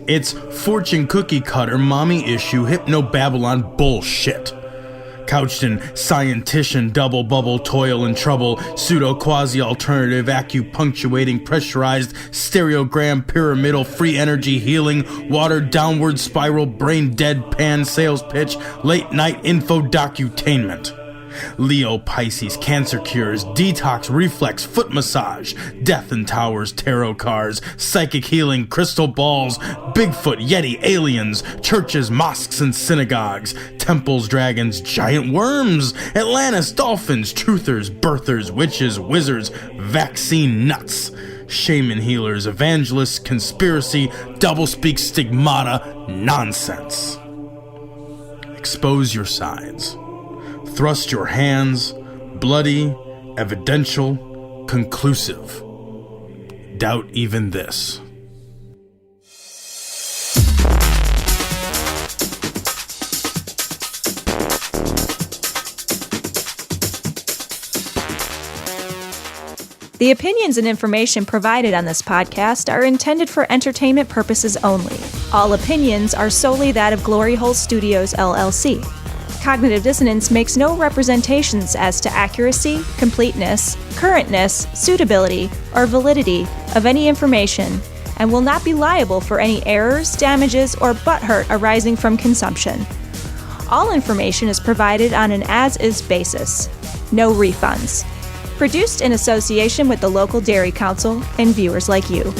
It's fortune cookie cutter, mommy issue, hypno-Babylon bullshit. Couched in scientician, double bubble, toil and trouble, pseudo quasi alternative, acupunctuating, pressurized, stereogram, pyramidal, free energy healing, watered downward spiral, brain deadpan, sales pitch, late night info docutainment. Leo, Pisces, cancer cures, detox, reflex, foot massage, death and towers, tarot cards, psychic healing, crystal balls, Bigfoot, Yeti, aliens, churches, mosques and synagogues, temples, dragons, giant worms, Atlantis, dolphins, truthers, birthers, witches, wizards, vaccine nuts, shaman healers, evangelists, conspiracy, doublespeak, stigmata, nonsense. Expose your sides. Thrust your hands, bloody, evidential, conclusive. Doubt even this. The opinions and information provided on this podcast are intended for entertainment purposes only. All opinions are solely that of Glory Hole Studios, LLC. Cognitive Dissonance makes no representations as to accuracy, completeness, currentness, suitability, or validity of any information, and will not be liable for any errors, damages, or butthurt arising from consumption. All information is provided on an as-is basis. No refunds. Produced in association with the local Dairy Council and viewers like you.